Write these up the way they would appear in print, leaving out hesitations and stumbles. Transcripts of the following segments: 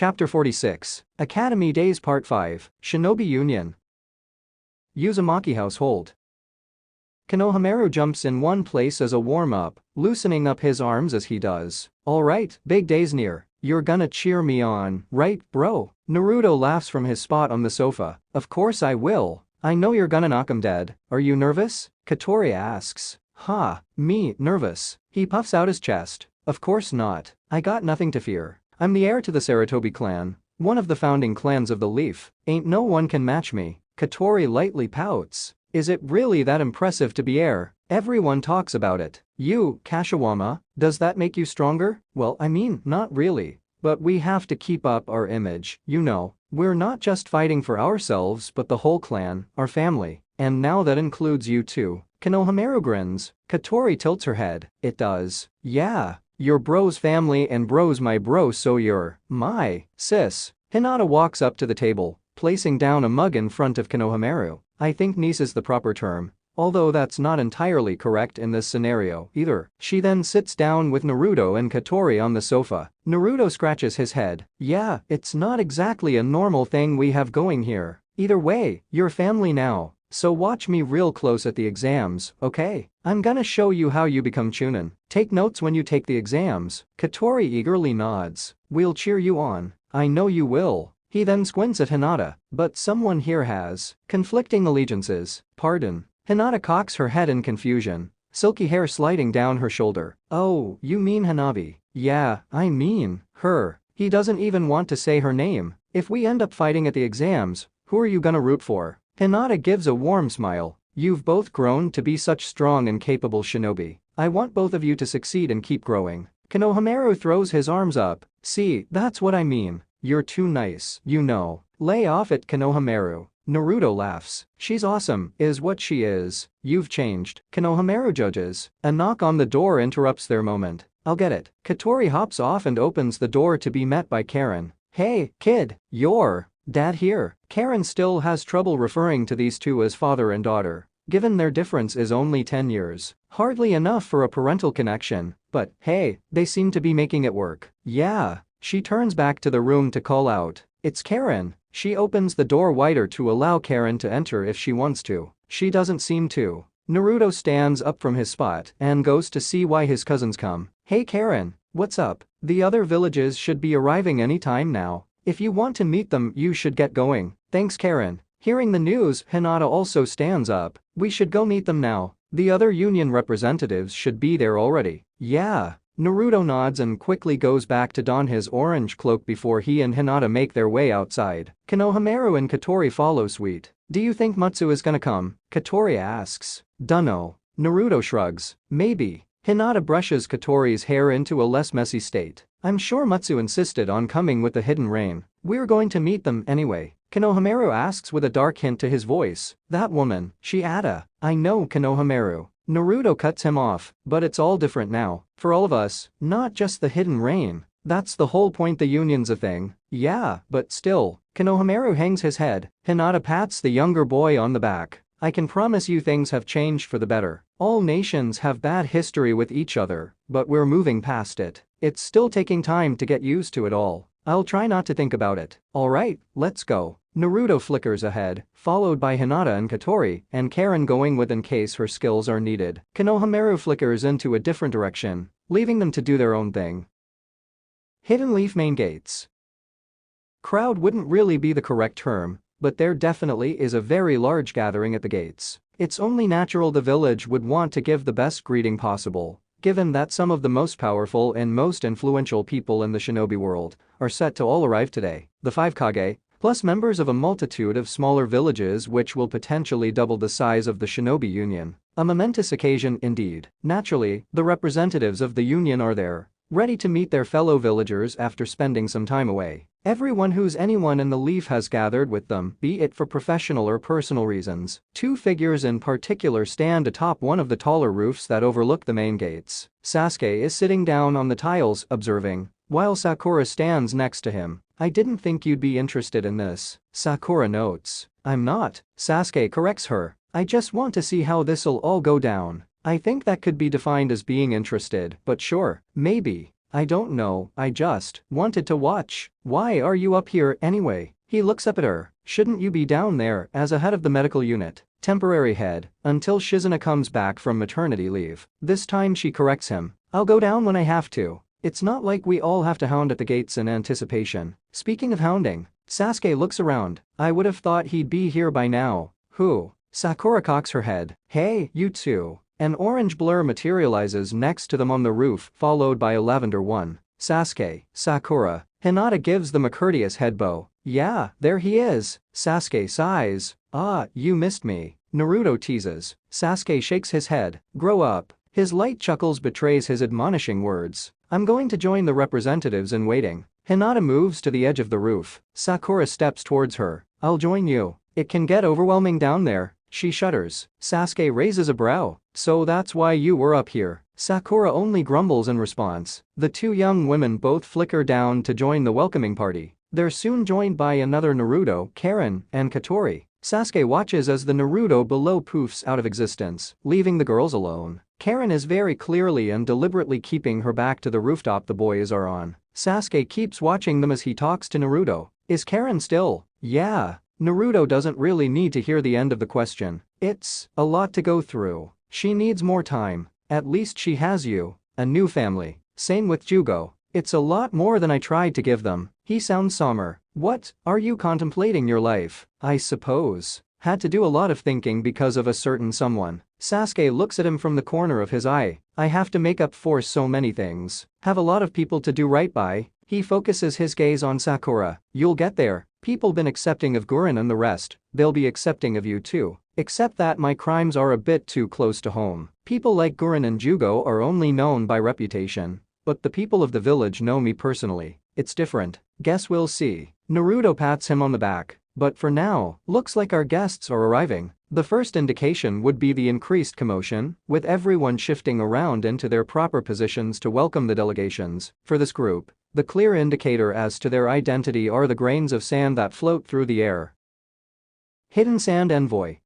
Chapter 46. Academy Days Part 5. Shinobi Union. Uzumaki Household. Konohamaru jumps in one place as a warm-up, loosening up his arms as he does. Alright, big day's near. You're gonna cheer me on, right, bro? Naruto laughs from his spot on the sofa. Of course I will. I know you're gonna knock him dead. Are you nervous? Katori asks. Me, nervous. He puffs out his chest. Of course not. I got nothing to fear. I'm the heir to the Sarutobi clan, one of the founding clans of the Leaf. Ain't no one can match me. Katori lightly pouts. Is it really that impressive to be heir? Everyone talks about it. You, Kashiwama, does that make you stronger? Well, I mean, not really. But we have to keep up our image, you know. We're not just fighting for ourselves but the whole clan, our family. And now that includes you too. Konohamaru grins. Katori tilts her head. It does. Yeah. You're bro's family and bro's my bro, so you're my sis. Hinata walks up to the table, placing down a mug in front of Konohamaru. I think niece is the proper term, although that's not entirely correct in this scenario either. She then sits down with Naruto and Katori on the sofa. Naruto scratches his head. Yeah, it's not exactly a normal thing we have going here. Either way, you're family now. So watch me real close at the exams, okay? I'm gonna show you how you become Chunin. Take notes when you take the exams. Katori eagerly nods. We'll cheer you on. I know you will. He then squints at Hinata. But someone here has conflicting allegiances. Pardon. Hinata cocks her head in confusion, silky hair sliding down her shoulder. Oh, you mean Hanabi? Yeah, I mean her. He doesn't even want to say her name. If we end up fighting at the exams, who are you gonna root for? Hinata gives a warm smile. You've both grown to be such strong and capable shinobi. I want both of you to succeed and keep growing. Konohamaru throws his arms up. See, that's what I mean. You're too nice, you know. Lay off it, Konohamaru. Naruto laughs. She's awesome, is what she is. You've changed. Konohamaru judges. A knock on the door interrupts their moment. I'll get it. Katori hops off and opens the door to be met by Karen. Hey, kid, you're Dad here. Karen still has trouble referring to these two as father and daughter, given their difference is only 10 years. Hardly enough for a parental connection, but hey, they seem to be making it work. Yeah. She turns back to the room to call out. It's Karen. She opens the door wider to allow Karen to enter if she wants to. She doesn't seem to. Naruto stands up from his spot and goes to see why his cousins come. Hey Karen, what's up? The other villages should be arriving anytime now. If you want to meet them, you should get going. Thanks, Karen. Hearing the news, Hinata also stands up. We should go meet them now. The other union representatives should be there already. Yeah. Naruto nods and quickly goes back to don his orange cloak before he and Hinata make their way outside. Konohamaru and Katori follow suit. Do you think Matsu is gonna come? Katori asks. Dunno. Naruto shrugs. Maybe. Hinata brushes Katori's hair into a less messy state. I'm sure Matsu insisted on coming with the hidden rain. We're going to meet them anyway. Konohamaru asks with a dark hint to his voice. That woman, Shiada. I know, Konohamaru. Naruto cuts him off, but it's all different now. For all of us, not just the hidden rain. That's the whole point, the union's a thing. Yeah, but still. Konohamaru hangs his head. Hinata pats the younger boy on the back. I can promise you things have changed for the better. All nations have bad history with each other, but we're moving past it. It's still taking time to get used to it all. I'll try not to think about it. Alright, let's go. Naruto flickers ahead, followed by Hinata and Katori, and Karen going with in case her skills are needed. Konohamaru flickers into a different direction, leaving them to do their own thing. Hidden Leaf main gates. Crowd wouldn't really be the correct term, but there definitely is a very large gathering at the gates. It's only natural the village would want to give the best greeting possible, given that some of the most powerful and most influential people in the shinobi world are set to all arrive today. The 5 Kage, plus members of a multitude of smaller villages which will potentially double the size of the shinobi union. A momentous occasion indeed. Naturally, the representatives of the union are there, ready to meet their fellow villagers after spending some time away. Everyone who's anyone in the Leaf has gathered with them, be it for professional or personal reasons. Two figures in particular stand atop one of the taller roofs that overlook the main gates. Sasuke is sitting down on the tiles, observing, while Sakura stands next to him. I didn't think you'd be interested in this, Sakura notes. I'm not, Sasuke corrects her. I just want to see how this'll all go down. I think that could be defined as being interested, but sure, maybe. I don't know, I just wanted to watch. Why are you up here anyway? He looks up at her. Shouldn't you be down there as a head of the medical unit? Temporary head, until Shizuna comes back from maternity leave. This time she corrects him. I'll go down when I have to. It's not like we all have to hound at the gates in anticipation. Speaking of hounding, Sasuke looks around. I would have thought he'd be here by now. Who? Sakura cocks her head. Hey, you two. An orange blur materializes next to them on the roof, followed by a lavender one. Sasuke, Sakura. Hinata gives them a courteous head bow. Yeah, there he is. Sasuke sighs. Ah, you missed me. Naruto teases. Sasuke shakes his head. Grow up. His light chuckles betrays his admonishing words. I'm going to join the representatives in waiting. Hinata moves to the edge of the roof. Sakura steps towards her. I'll join you. It can get overwhelming down there. She shudders. Sasuke raises a brow. So that's why you were up here. Sakura only grumbles in response. The two young women both flicker down to join the welcoming party. They're soon joined by another Naruto, Karen, and Katori. Sasuke watches as the Naruto below poofs out of existence, leaving the girls alone. Karen is very clearly and deliberately keeping her back to the rooftop the boys are on. Sasuke keeps watching them as he talks to Naruto. Is Karen still? Yeah. Naruto doesn't really need to hear the end of the question. It's a lot to go through. She needs more time. At least she has you. A new family. Same with Jugo. It's a lot more than I tried to give them. He sounds somber. What are you contemplating your life? I suppose. Had to do a lot of thinking because of a certain someone. Sasuke looks at him from the corner of his eye. I have to make up for so many things. Have a lot of people to do right by. He focuses his gaze on Sakura. You'll get there. People been accepting of Gurren and the rest. They'll be accepting of you too. Except that my crimes are a bit too close to home. People like Gurren and Jugo are only known by reputation. But the people of the village know me personally. It's different. Guess we'll see. Naruto pats him on the back. But for now, looks like our guests are arriving. The first indication would be the increased commotion, with everyone shifting around into their proper positions to welcome the delegations. For this group, the clear indicator as to their identity are the grains of sand that float through the air. Hidden Sand Envoy.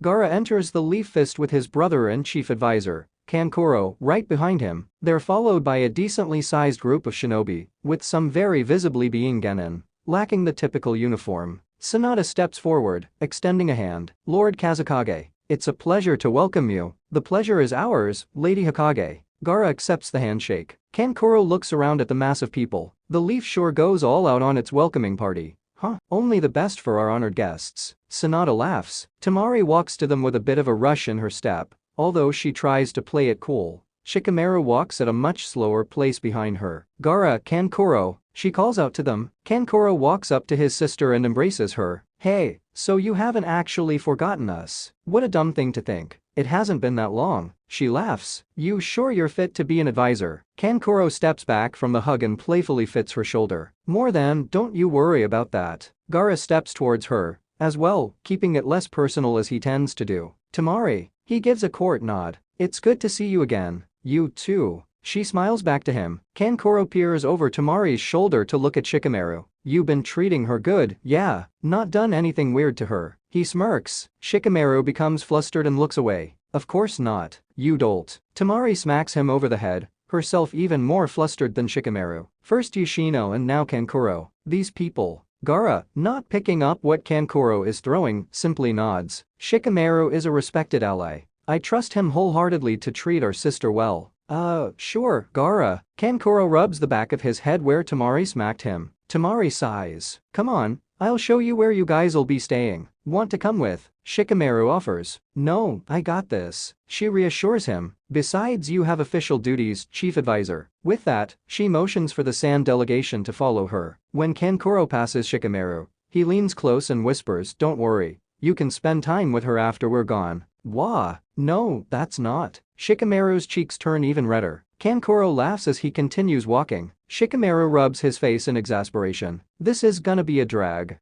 Gaara enters the Leaf Fist with his brother and chief advisor, Kankuro, right behind him. They're followed by a decently sized group of shinobi, with some very visibly being genin, lacking the typical uniform. Sanada steps forward, extending a hand. Lord Kazekage. It's a pleasure to welcome you. The pleasure is ours, Lady Hokage. Gaara accepts the handshake. Kankuro looks around at the mass of people. The Leaf sure goes all out on its welcoming party. Huh, only the best for our honored guests. Sanada laughs. Temari walks to them with a bit of a rush in her step, although she tries to play it cool. Shikamaru walks at a much slower pace behind her. Gaara, Kankuro, she calls out to them. Kankuro walks up to his sister and embraces her. Hey, so you haven't actually forgotten us. What a dumb thing to think. It hasn't been that long. She laughs. You sure you're fit to be an advisor? Kankuro steps back from the hug and playfully fits her shoulder. More than, don't you worry about that. Gaara steps towards her, as well, keeping it less personal as he tends to do. Temari. He gives a court nod. It's good to see you again. You too. She smiles back to him. Kankuro peers over Temari's shoulder to look at Shikamaru. You been treating her good, yeah? Not done anything weird to her. He smirks. Shikamaru becomes flustered and looks away. Of course not. You dolt. Temari smacks him over the head, herself even more flustered than Shikamaru. First Yoshino and now Kankuro. These people. Gaara, not picking up what Kankuro is throwing, simply nods. Shikamaru is a respected ally. I trust him wholeheartedly to treat our sister well. Sure, Gaara. Kankuro rubs the back of his head where Temari smacked him. Temari sighs. Come on, I'll show you where you guys'll be staying. Want to come with? Shikamaru offers. No, I got this. She reassures him. Besides, you have official duties, chief advisor. With that, she motions for the Sand delegation to follow her. When Kankuro passes Shikamaru, he leans close and whispers, don't worry. You can spend time with her after we're gone. Wah. No, that's not. Shikamaru's cheeks turn even redder. Kankuro laughs as he continues walking. Shikamaru rubs his face in exasperation. This is gonna be a drag.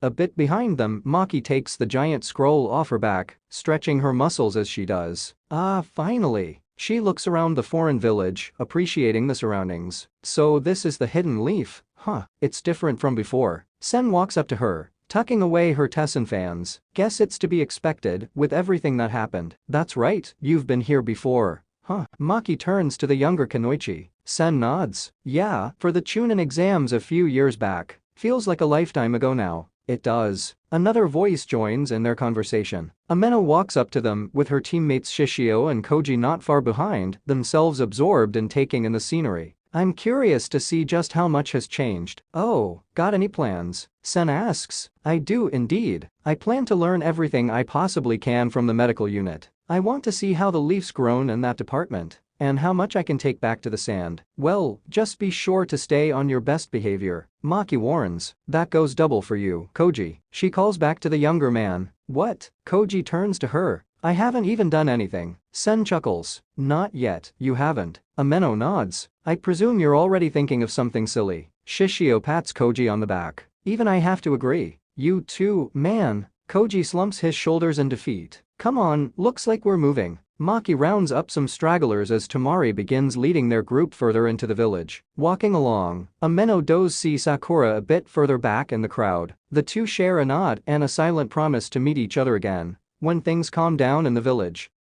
A bit behind them, Maki takes the giant scroll off her back, stretching her muscles as she does. Ah, finally. She looks around the foreign village, appreciating the surroundings. So this is the hidden leaf? Huh, it's different from before. Sen walks up to her, tucking away her Tessin fans. Guess it's to be expected, with everything that happened. That's right, you've been here before. Huh. Maki turns to the younger Kunoichi. Sen nods. Yeah, for the Chunin exams a few years back. Feels like a lifetime ago now. It does. Another voice joins in their conversation. Ameno walks up to them with her teammates Shishio and Koji not far behind, themselves absorbed in taking in the scenery. I'm curious to see just how much has changed. Oh, got any plans? Sen asks. I do indeed. I plan to learn everything I possibly can from the medical unit. I want to see how the leaf's grown in that department. And how much I can take back to the sand. Well, just be sure to stay on your best behavior. Maki warns. That goes double for you, Koji. She calls back to the younger man. What? Koji turns to her. I haven't even done anything. Sen chuckles. Not yet, you haven't. Ameno nods. I presume you're already thinking of something silly. Shishio pats Koji on the back. Even I have to agree. You too, man. Koji slumps his shoulders in defeat. Come on, looks like we're moving. Maki rounds up some stragglers as Tamari begins leading their group further into the village. Walking along, Ameno does see Sakura a bit further back in the crowd. The two share a nod and a silent promise to meet each other again when things calm down in the village.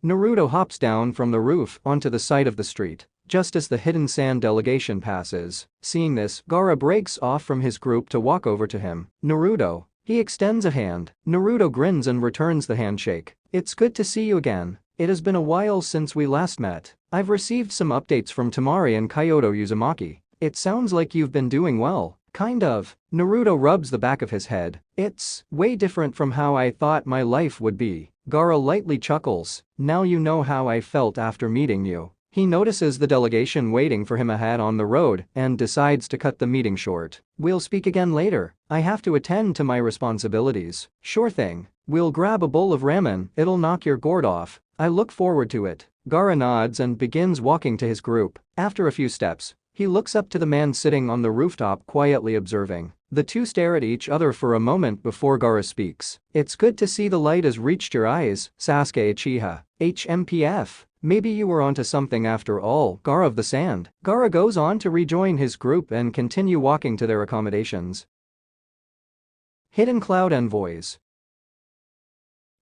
Naruto hops down from the roof onto the side of the street just as the hidden sand delegation passes. Seeing this, Gaara breaks off from his group to walk over to him. Naruto. He extends a hand. Naruto grins and returns the handshake. It's good to see you again. It has been a while since we last met. I've received some updates from Tamari and Kyoto Uzumaki. It sounds like you've been doing well. Kind of. Naruto rubs the back of his head. It's way different from how I thought my life would be. Gaara lightly chuckles. Now you know how I felt after meeting you. He notices the delegation waiting for him ahead on the road and decides to cut the meeting short. We'll speak again later. I have to attend to my responsibilities. Sure thing. We'll grab a bowl of ramen, it'll knock your gourd off. I look forward to it. Gaara nods and begins walking to his group. After a few steps, he looks up to the man sitting on the rooftop quietly observing. The two stare at each other for a moment before Gaara speaks. It's good to see the light has reached your eyes, Sasuke Uchiha. HMPF. Maybe you were onto something after all, Gaara of the Sand. Gaara goes on to rejoin his group and continue walking to their accommodations. Hidden Cloud Envoys.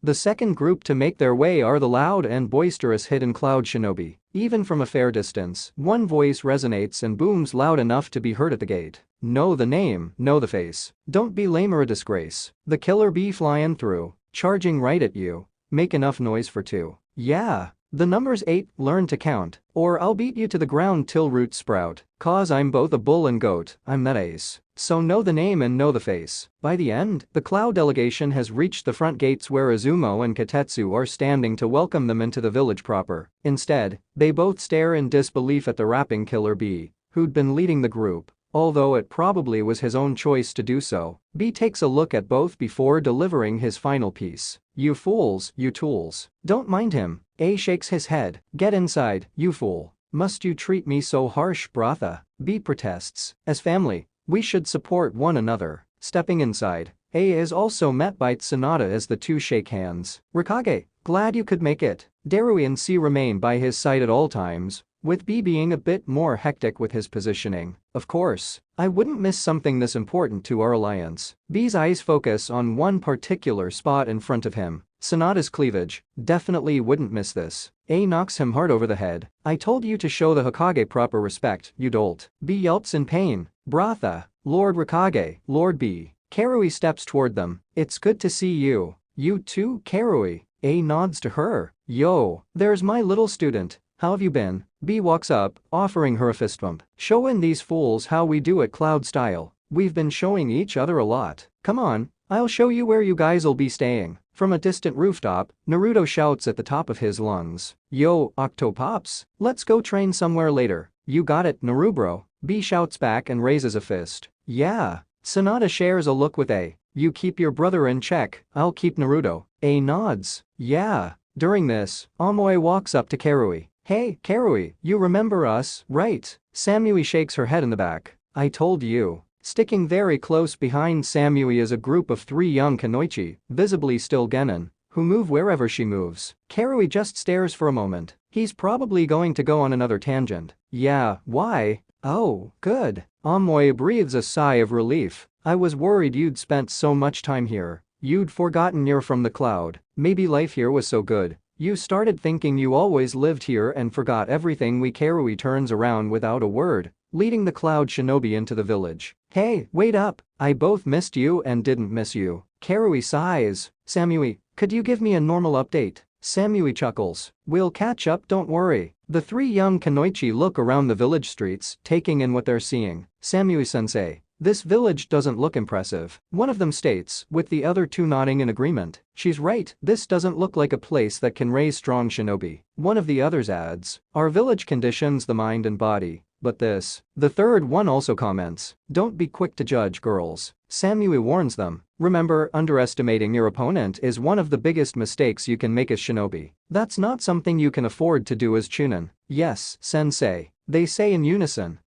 The second group to make their way are the loud and boisterous Hidden Cloud Shinobi. Even from a fair distance, one voice resonates and booms loud enough to be heard at the gate. Know the name, know the face. Don't be lame or a disgrace. The killer bee flying through, charging right at you. Make enough noise for two. Yeah. The number's 8, learn to count, or I'll beat you to the ground till roots sprout. Cause I'm both a bull and goat, I'm that ace. So know the name and know the face. By the end, the Cloud delegation has reached the front gates where Izumo and Katetsu are standing to welcome them into the village proper. Instead, they both stare in disbelief at the rapping killer bee, who'd been leading the group. Although it probably was his own choice to do so, B takes a look at both before delivering his final piece. You fools, you tools. Don't mind him. A shakes his head. Get inside, you fool. Must you treat me so harsh, Bratha? B protests. As family, we should support one another. Stepping inside, A is also met by Tsunade as the two shake hands. Rikage, glad you could make it. Darui and C remain by his side at all times, with B being a bit more hectic with his positioning. Of course, I wouldn't miss something this important to our alliance. B's eyes focus on one particular spot in front of him. Tsunade's cleavage. Definitely wouldn't miss this. A knocks him hard over the head. I told you to show the Hokage proper respect, you dolt. B yelps in pain. Bratha, Lord Rikage, Lord B. Karui steps toward them. It's good to see you. You too, Karui. A nods to her. Yo, there's my little student. How have you been? B walks up, offering her a fist bump. Showing these fools how we do it Cloud style. We've been showing each other a lot. Come on, I'll show you where you guys'll be staying. From a distant rooftop, Naruto shouts at the top of his lungs. Yo, Octopops, let's go train somewhere later. You got it, Narubro. B shouts back and raises a fist. Yeah. Tsunade shares a look with A. You keep your brother in check, I'll keep Naruto. A nods. Yeah. During this, Amoy walks up to Karui. Hey, Karui, you remember us, right? Samui shakes her head in the back. I told you. Sticking very close behind Samui is a group of 3 young Kunoichi, visibly still genin, who move wherever she moves. Karui just stares for a moment. He's probably going to go on another tangent. Yeah, why? Oh, good. Amoy breathes a sigh of relief. I was worried you'd spent so much time here. You'd forgotten you're from the Cloud. Maybe life here was so good, You started thinking you always lived here and forgot everything. Karui turns around without a word, leading the cloud shinobi into the village. Hey, wait up, I both missed you and didn't miss you. Karui sighs. Samui, could you give me a normal update? Samui chuckles. We'll catch up, don't worry. The three young Kunoichi look around the village streets, taking in what they're seeing. Samui-sensei, this village doesn't look impressive. One of them states, with the other two nodding in agreement. She's right, this doesn't look like a place that can raise strong shinobi. One of the others adds, our village conditions the mind and body. But this. The third one also comments, don't be quick to judge, girls. Samui warns them, remember, underestimating your opponent is one of the biggest mistakes you can make as shinobi. That's not something you can afford to do as Chunin. Yes, sensei, they say in unison.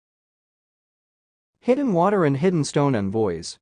Hidden water and hidden stone envoys.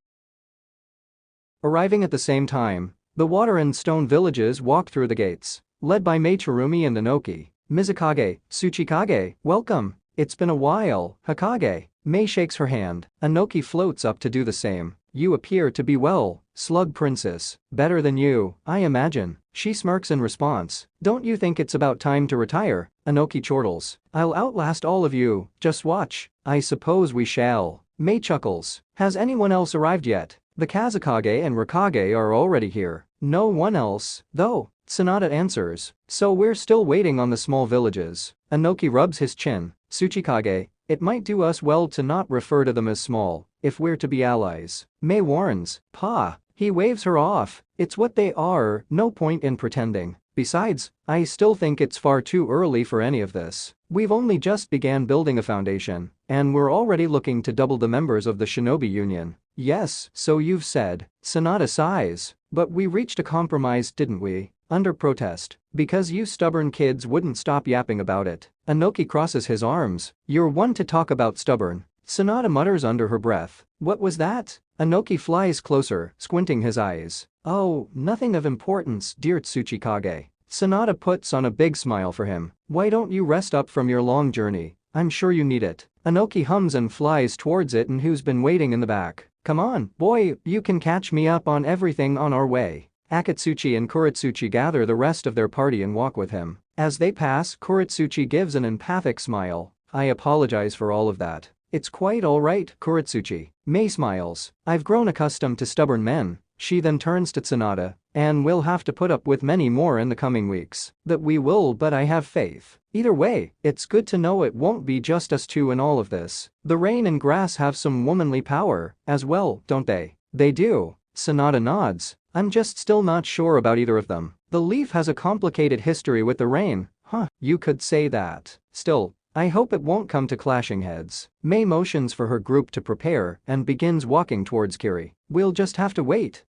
Arriving at the same time, the water and stone villages walk through the gates, led by Meichirumi and Inoki. Mizukage, Tsuchikage, welcome. It's been a while, Hokage. Mei shakes her hand. Inoki floats up to do the same. You appear to be well, Slug Princess. Better than you, I imagine. She smirks in response. Don't you think it's about time to retire? Inoki chortles. I'll outlast all of you, just watch. I suppose we shall. Mei chuckles. Has anyone else arrived yet? The Kazekage and Rikage are already here. No one else, though. Tsunade answers. So we're still waiting on the small villages. Inoki rubs his chin. Tsuchikage, it might do us well to not refer to them as small, if we're to be allies. Mei warns. Pa. He waves her off. It's what they are, no point in pretending. Besides, I still think it's far too early for any of this. We've only just began building a foundation, and we're already looking to double the members of the Shinobi Union. Yes, so you've said. Tsunade sighs. But we reached a compromise, didn't we? Under protest. Because you stubborn kids wouldn't stop yapping about it. Inoki crosses his arms. You're one to talk about stubborn. Tsunade mutters under her breath. What was that? Inoki flies closer, squinting his eyes. Oh, nothing of importance, dear Tsuchikage. Tsunade puts on a big smile for him. Why don't you rest up from your long journey? I'm sure you need it. Inoki hums and flies towards it, and who's been waiting in the back? Come on, boy, you can catch me up on everything on our way. Akatsuchi and Kuretsuchi gather the rest of their party and walk with him. As they pass, Kuretsuchi gives an empathic smile. I apologize for all of that. It's quite alright, Kuretsuchi. Mei smiles. I've grown accustomed to stubborn men. She then turns to Tsunade. And we'll have to put up with many more in the coming weeks. That we will, but I have faith. Either way, it's good to know it won't be just us two in all of this. The rain and grass have some womanly power, as well, don't they? They do. Tsunade nods. I'm just still not sure about either of them. The leaf has a complicated history with the rain. Huh, you could say that. Still, I hope it won't come to clashing heads. Mei motions for her group to prepare and begins walking towards Kiri. We'll just have to wait.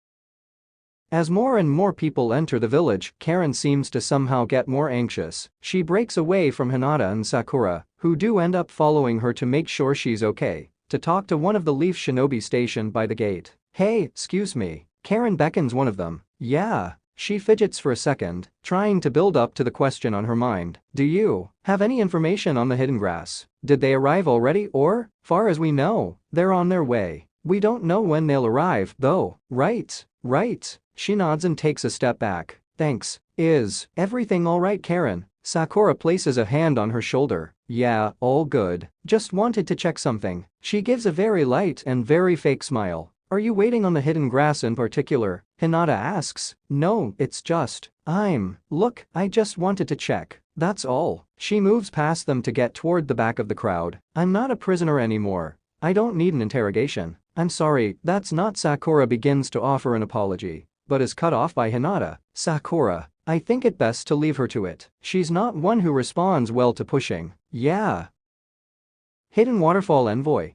As more and more people enter the village, Karen seems to somehow get more anxious. She breaks away from Hinata and Sakura, who do end up following her to make sure she's okay, to talk to one of the Leaf Shinobi stationed by the gate. Hey, excuse me. Karen beckons one of them. Yeah. She fidgets for a second, trying to build up to the question on her mind. Do you have any information on the hidden grass? Did they arrive already or, far as we know, they're on their way? We don't know when they'll arrive, though, right? Right. She nods and takes a step back. Thanks. Is everything alright, Karen? Sakura places a hand on her shoulder. Yeah, all good. Just wanted to check something. She gives a very light and very fake smile. Are you waiting on the hidden grass in particular? Hinata asks. No, it's just, look, I just wanted to check. That's all. She moves past them to get toward the back of the crowd. I'm not a prisoner anymore. I don't need an interrogation. I'm sorry, that's not. Sakura begins to offer an apology, but is cut off by Hinata. Sakura, I think it best to leave her to it. She's not one who responds well to pushing. Yeah. Hidden Waterfall Envoy.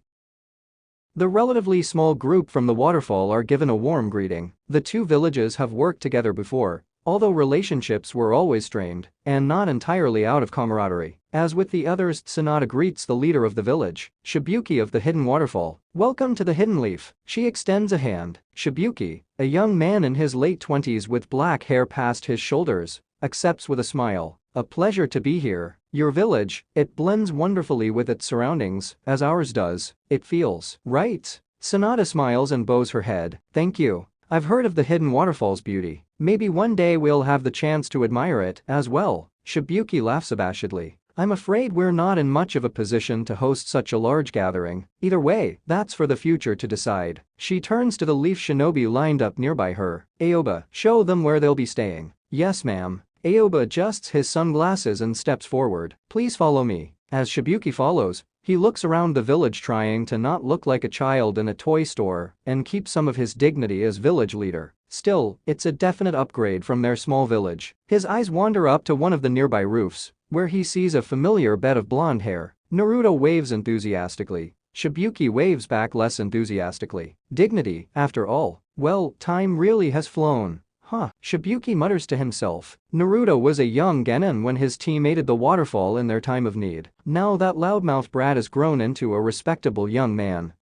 The relatively small group from the waterfall are given a warm greeting. The two villages have worked together before, although relationships were always strained and not entirely out of camaraderie. As with the others, Tsunade greets the leader of the village, Shibuki of the Hidden Waterfall. Welcome to the Hidden Leaf. She extends a hand. Shibuki, a young man in his late 20s with black hair past his shoulders, accepts with a smile. A pleasure to be here. Your village, it blends wonderfully with its surroundings, as ours does. It feels right. Tsunade smiles and bows her head. Thank you. I've heard of the hidden waterfall's beauty. Maybe one day we'll have the chance to admire it as well. Shibuki laughs abashedly. I'm afraid we're not in much of a position to host such a large gathering. Either way, that's for the future to decide. She turns to the leaf shinobi lined up nearby her. Aoba, show them where they'll be staying. Yes, ma'am. Aoba adjusts his sunglasses and steps forward. Please follow me. As Shibuki follows, he looks around the village trying to not look like a child in a toy store and keep some of his dignity as village leader. Still, it's a definite upgrade from their small village. His eyes wander up to one of the nearby roofs, where he sees a familiar bed of blonde hair. Naruto waves enthusiastically. Shibuki waves back less enthusiastically. Dignity, after all. Well, time really has flown. Huh, Shibuki mutters to himself. Naruto was a young genin when his team aided the waterfall in their time of need. Now that loudmouth brat has grown into a respectable young man.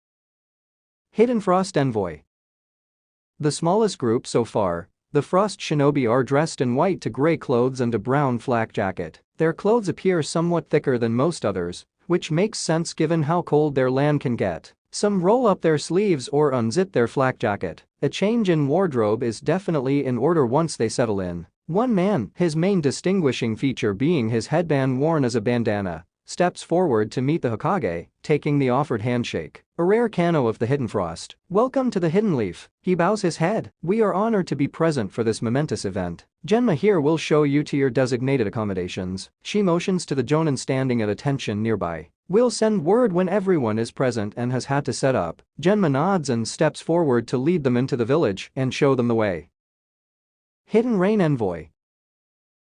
Hidden Frost Envoy. The smallest group so far, the Frost Shinobi are dressed in white to gray clothes and a brown flak jacket. Their clothes appear somewhat thicker than most others, which makes sense given how cold their land can get. Some roll up their sleeves or unzip their flak jacket. A change in wardrobe is definitely in order once they settle in. One man, his main distinguishing feature being his headband worn as a bandana, steps forward to meet the Hokage, taking the offered handshake. A rare Kano of the Hidden Frost. Welcome to the Hidden Leaf. He bows his head. We are honored to be present for this momentous event. Genma here will show you to your designated accommodations. She motions to the Jonin standing at attention nearby. We'll send word when everyone is present and has had to set up. Genma nods and steps forward to lead them into the village and show them the way. Hidden Rain Envoy.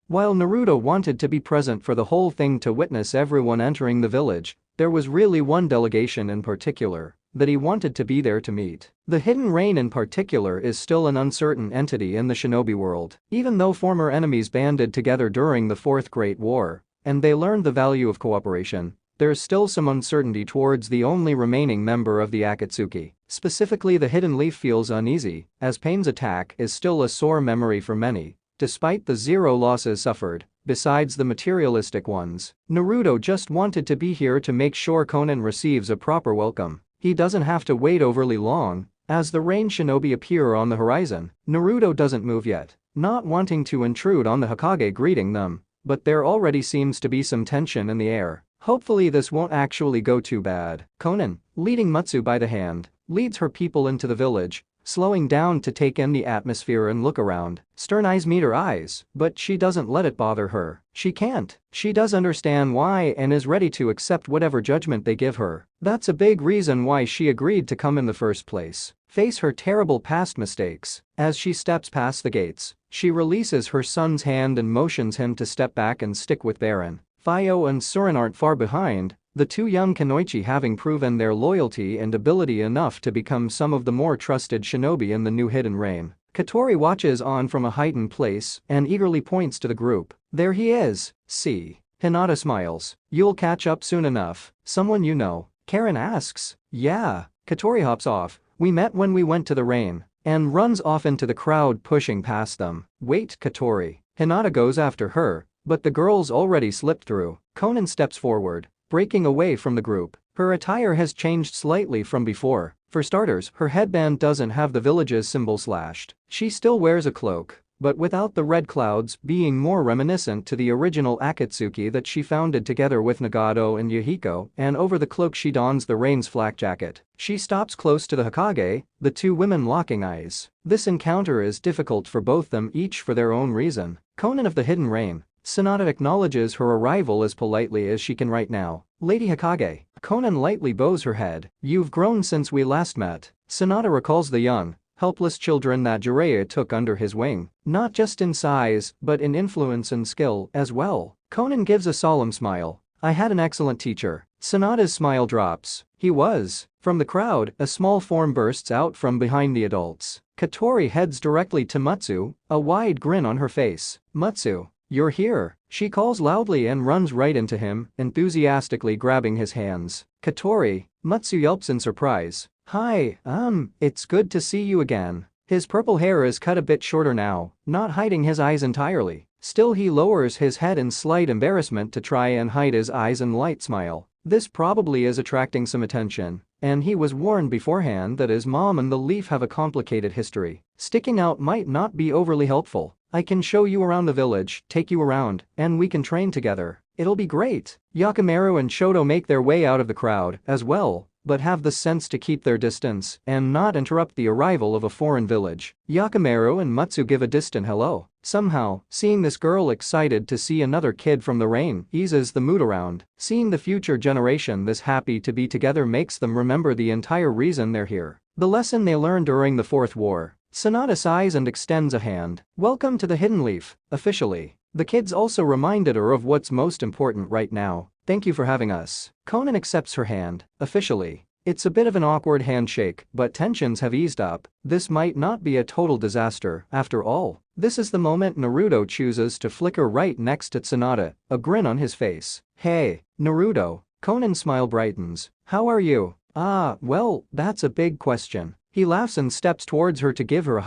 While Naruto wanted to be present for the whole thing to witness everyone entering the village, there was really one delegation in particular that he wanted to be there to meet. The Hidden Rain in particular is still an uncertain entity in the shinobi world. Even though former enemies banded together during the Fourth Great War, and they learned the value of cooperation, there's still some uncertainty towards the only remaining member of the Akatsuki. Specifically, the Hidden Leaf feels uneasy, as Pain's attack is still a sore memory for many, despite the 0 losses suffered. Besides the materialistic ones, Naruto just wanted to be here to make sure Konan receives a proper welcome. He doesn't have to wait overly long. As the rain shinobi appear on the horizon, Naruto doesn't move yet, not wanting to intrude on the Hokage greeting them, but there already seems to be some tension in the air. Hopefully this won't actually go too bad. Konan, leading Mutsu by the hand, leads her people into the village, slowing down to take in the atmosphere and look around. Stern eyes meet her eyes, but she doesn't let it bother her. She can't. She does understand why and is ready to accept whatever judgment they give her. That's a big reason why she agreed to come in the first place. Face her terrible past mistakes. As she steps past the gates, she releases her son's hand and motions him to step back and stick with Baron. Fio and Surin aren't far behind, the two young Kunoichi having proven their loyalty and ability enough to become some of the more trusted shinobi in the new Hidden Rain. Katori watches on from a heightened place and eagerly points to the group. There he is. See. Hinata smiles. You'll catch up soon enough. Someone you know? Karen asks. Yeah. Katori hops off. We met when we went to the rain. And runs off into the crowd pushing past them. Wait, Katori. Hinata goes after her, but the girl's already slipped through. Konan steps forward, breaking away from the group. Her attire has changed slightly from before. For starters, her headband doesn't have the village's symbol slashed. She still wears a cloak, but without the red clouds, being more reminiscent to the original Akatsuki that she founded together with Nagato and Yahiko, and over the cloak she dons the rain's flak jacket. She stops close to the Hokage, the two women locking eyes. This encounter is difficult for both them, each for their own reason. Konan of the Hidden Rain. Sonata acknowledges her arrival as politely as she can right now. Lady Hokage. Konan lightly bows her head. You've grown since we last met. Sonata recalls the young, helpless children that Jiraiya took under his wing, not just in size, but in influence and skill as well. Konan gives a solemn smile. I had an excellent teacher. Sonata's smile drops. He was. From the crowd, a small form bursts out from behind the adults. Katori heads directly to Mutsu, a wide grin on her face. Mutsu. You're here, she calls loudly and runs right into him, enthusiastically grabbing his hands. Katori, Mutsu yelps in surprise. Hi, it's good to see you again. His purple hair is cut a bit shorter now, not hiding his eyes entirely. Still he lowers his head in slight embarrassment to try and hide his eyes and light smile. This probably is attracting some attention, and he was warned beforehand that his mom and the leaf have a complicated history. Sticking out might not be overly helpful. I can show you around the village, take you around, and we can train together. It'll be great. Yakimaru and Shoto make their way out of the crowd as well, but have the sense to keep their distance and not interrupt the arrival of a foreign village. Yakimaru and Matsu give a distant hello. Somehow, seeing this girl excited to see another kid from the rain eases the mood around. Seeing the future generation this happy to be together makes them remember the entire reason they're here. The lesson they learned during the Fourth War. Sanada sighs and extends a hand. Welcome to the Hidden Leaf, officially. The kids also reminded her of what's most important right now. Thank you for having us. Conan accepts her hand, officially. It's a bit of an awkward handshake, but tensions have eased up. This might not be a total disaster, after all. This is the moment Naruto chooses to flicker right next to Tsunade, a grin on his face. Hey, Naruto. Conan's smile brightens. How are you? Well, that's a big question. He laughs and steps towards her to give her a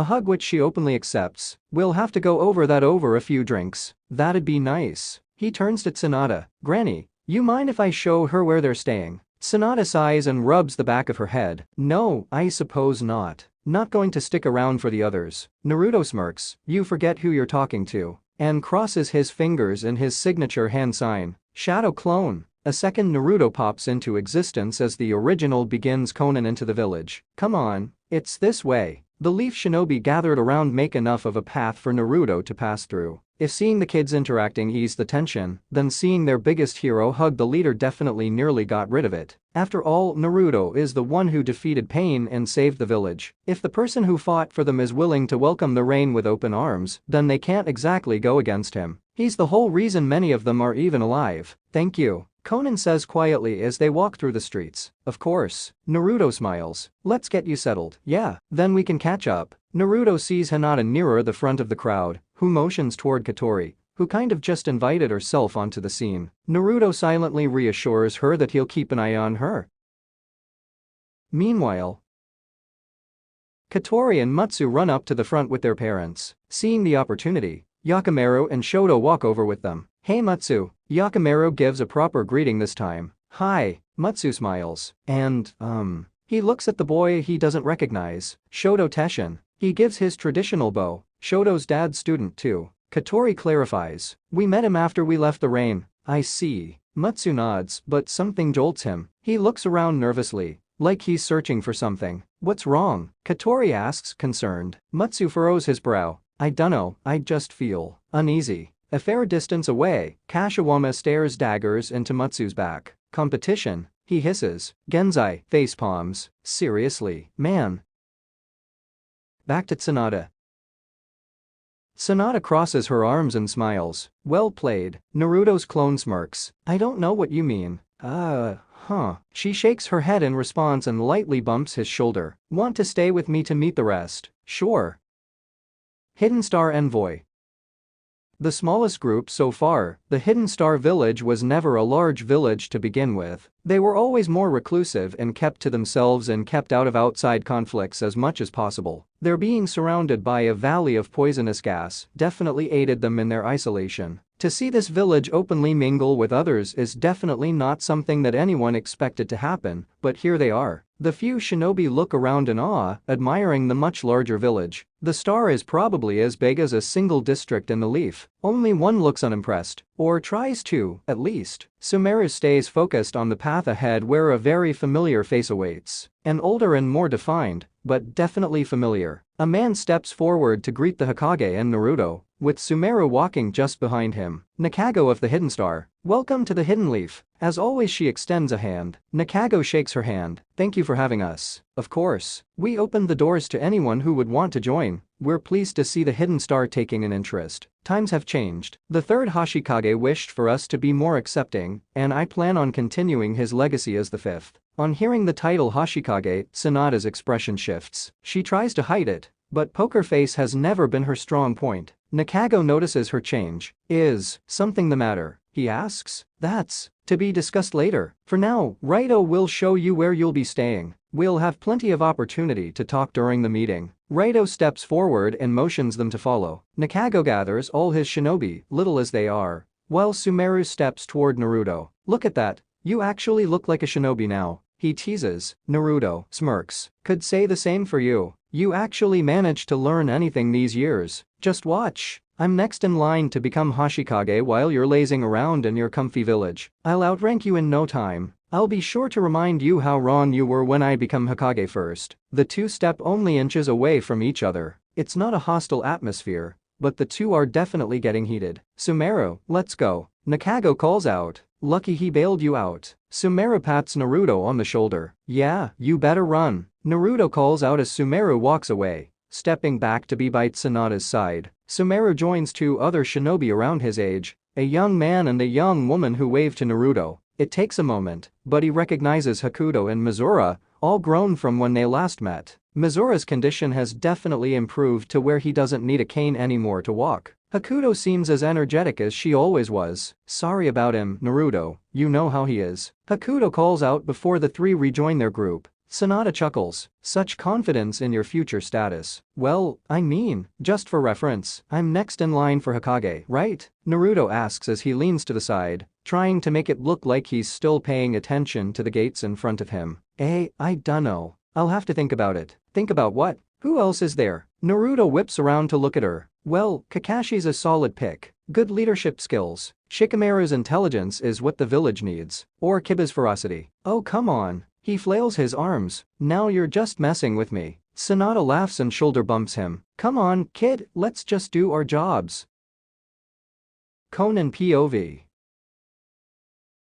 hug which she openly accepts. We'll have to go over that over a few drinks. That'd be nice. He turns to Tsunade. Granny, you mind if I show her where they're staying? Tsunade sighs and rubs the back of her head. No, I suppose not. Not going to stick around for the others. Naruto smirks. You forget who you're talking to. And crosses his fingers in his signature hand sign. Shadow clone. A second Naruto pops into existence as the original begins Conan into the village. Come on, it's this way. The Leaf Shinobi gathered around make enough of a path for Naruto to pass through. If seeing the kids interacting eased the tension, then seeing their biggest hero hug the leader definitely nearly got rid of it. After all, Naruto is the one who defeated Pain and saved the village. If the person who fought for them is willing to welcome the rain with open arms, then they can't exactly go against him. He's the whole reason many of them are even alive. Thank you. Conan says quietly as they walk through the streets. Of course. Naruto smiles. Let's get you settled. Yeah, then we can catch up. Naruto sees Hinata nearer the front of the crowd, who motions toward Katori, who kind of just invited herself onto the scene. Naruto silently reassures her that he'll keep an eye on her. Meanwhile, Katori and Matsu run up to the front with their parents. Seeing the opportunity, Yakimaru and Shoto walk over with them. Hey Matsu. Yakimaru gives a proper greeting this time. Hi. Matsu smiles. And, he looks at the boy he doesn't recognize. Shoto Teshin. He gives his traditional bow. Shoto's dad's student too. Katori clarifies. We met him after we left the rain. I see. Matsu nods, but something jolts him. He looks around nervously, like he's searching for something. What's wrong? Katori asks, concerned. Matsu furrows his brow. I dunno, I just feel uneasy. A fair distance away, Kashiwama stares daggers into Matsu's back. Competition, he hisses. Genzai facepalms. Seriously, man. Back to Tsunade. Tsunade crosses her arms and smiles. Well played. Naruto's clone smirks. I don't know what you mean. She shakes her head in response and lightly bumps his shoulder. Want to stay with me to meet the rest? Sure. Hidden Star Envoy. The smallest group so far, the Hidden Star Village was never a large village to begin with. They were always more reclusive and kept to themselves and kept out of outside conflicts as much as possible. Their being surrounded by a valley of poisonous gas definitely aided them in their isolation. To see this village openly mingle with others is definitely not something that anyone expected to happen, but here they are. The few shinobi look around in awe, admiring the much larger village. The star is probably as big as a single district in the Leaf. Only one looks unimpressed, or tries to, at least. Sumeru stays focused on the path ahead where a very familiar face awaits. An older and more defined, but definitely familiar. A man steps forward to greet the Hokage and Naruto, with Sumeru walking just behind him. Nakago of the Hidden Star. Welcome to the Hidden Leaf. As always, she extends a hand. Nakago shakes her hand. Thank you for having us. Of course. We opened the doors to anyone who would want to join. We're pleased to see the Hidden Star taking an interest. Times have changed. The third Hashikage wished for us to be more accepting, and I plan on continuing his legacy as the fifth. On hearing the title Hashikage, Tsunade's expression shifts. She tries to hide it, but poker face has never been her strong point. Nakago notices her change. Is something the matter? He asks. That's to be discussed later. For now, Raito will show you where you'll be staying. We'll have plenty of opportunity to talk during the meeting. Raito steps forward and motions them to follow. Nakago gathers all his shinobi, little as they are, while Sumeru steps toward Naruto. Look at that. You actually look like a shinobi now. he teases. Naruto smirks. Could say the same for you. You actually managed to learn anything these years. Just watch. I'm next in line to become Hashikage while you're lazing around in your comfy village. I'll outrank you in no time. I'll be sure to remind you how wrong you were when I become Hokage first. The two step only inches away from each other. It's not a hostile atmosphere, but the two are definitely getting heated. Sumeru, let's go. Nakago calls out. Lucky he bailed you out. Sumeru pats Naruto on the shoulder. Yeah, you better run. Naruto calls out as Sumeru walks away, stepping back to be by Tsunada's side. Sumeru joins two other shinobi around his age, a young man and a young woman who wave to Naruto. It takes a moment, but he recognizes Hakuto and Mizora, all grown from when they last met. Mizora's condition has definitely improved to where he doesn't need a cane anymore to walk. Hakuto seems as energetic as she always was. Sorry about him, Naruto, you know how he is. Hakuto calls out before the three rejoin their group. Tsunada chuckles. Such confidence in your future status. Well, I mean, just for reference, I'm next in line for Hokage, right? Naruto asks as he leans to the side, trying to make it look like he's still paying attention to the gates in front of him. I dunno. I'll have to think about it. Think about what? Who else is there? Naruto whips around to look at her. Well, Kakashi's a solid pick. Good leadership skills. Shikamaru's intelligence is what the village needs. Or Kiba's ferocity. Oh come on. He flails his arms. Now you're just messing with me. Tsunada laughs and shoulder bumps him. Come on, kid, let's just do our jobs. Conan POV.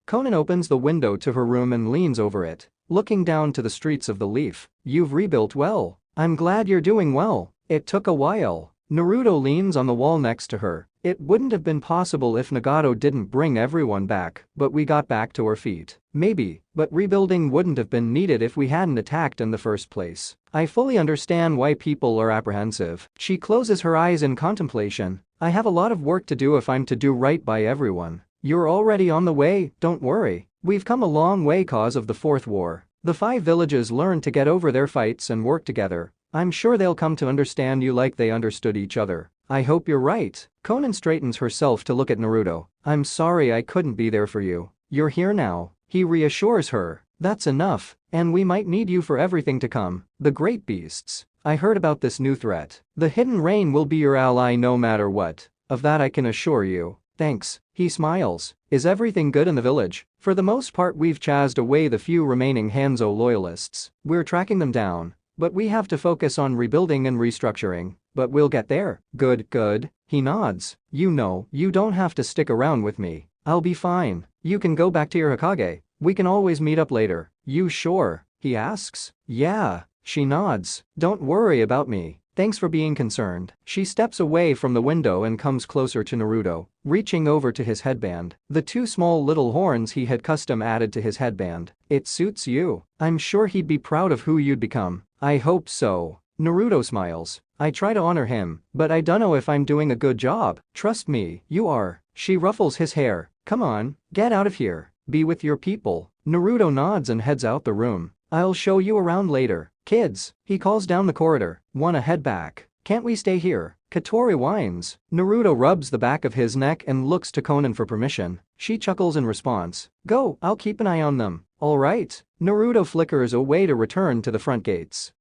Conan opens the window to her room and leans over it, looking down to the streets of the Leaf. You've rebuilt well. I'm glad you're doing well. It took a while. Naruto leans on the wall next to her. It wouldn't have been possible if Nagato didn't bring everyone back, but we got back to our feet. Maybe, but rebuilding wouldn't have been needed if we hadn't attacked in the first place. I fully understand why people are apprehensive. She closes her eyes in contemplation. I have a lot of work to do if I'm to do right by everyone. You're already on the way, don't worry. We've come a long way cause of the Fourth War. The 5 villages learned to get over their fights and work together. I'm sure they'll come to understand you like they understood each other. I hope you're right. Conan straightens herself to look at Naruto. I'm sorry I couldn't be there for you. You're here now. He reassures her. That's enough, and we might need you for everything to come. The great beasts. I heard about this new threat. The Hidden Rain will be your ally no matter what. Of that I can assure you. Thanks. He smiles. Is everything good in the village? For the most part we've chased away the few remaining Hanzo loyalists. We're tracking them down. But we have to focus on rebuilding and restructuring. But we'll get there. Good. He nods. You know, you don't have to stick around with me. I'll be fine. You can go back to your Hokage. We can always meet up later. You sure? He asks. Yeah. She nods. Don't worry about me. Thanks for being concerned. She steps away from the window and comes closer to Naruto, reaching over to his headband. The 2 small little horns he had custom added to his headband. It suits you. I'm sure he'd be proud of who you'd become. I hope so. Naruto smiles. I try to honor him, but I dunno if I'm doing a good job. Trust me, you are. She ruffles his hair. Come on, get out of here. Be with your people. Naruto nods and heads out the room. I'll show you around later. Kids, he calls down the corridor. Wanna head back? Can't we stay here? Katori whines. Naruto rubs the back of his neck and looks to Conan for permission. She chuckles in response. Go, I'll keep an eye on them. Alright. Naruto flickers away to return to the front gates.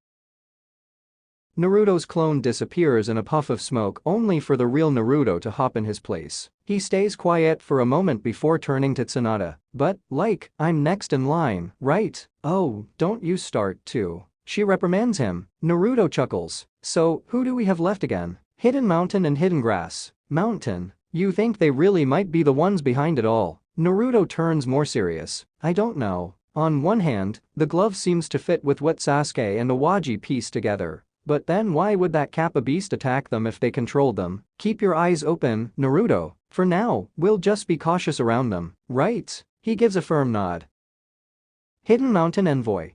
Naruto's clone disappears in a puff of smoke only for the real Naruto to hop in his place. He stays quiet for a moment before turning to Tsunada. But, I'm next in line, right? Oh, don't you start too. She reprimands him. Naruto chuckles. So, who do we have left again? Hidden Mountain and Hidden Grass. Mountain. You think they really might be the ones behind it all? Naruto turns more serious. I don't know. On one hand, the glove seems to fit with what Sasuke and Awaji pieced together. But then why would that Kappa beast attack them if they controlled them? Keep your eyes open, Naruto. For now, we'll just be cautious around them, right? He gives a firm nod. Hidden Mountain Envoy.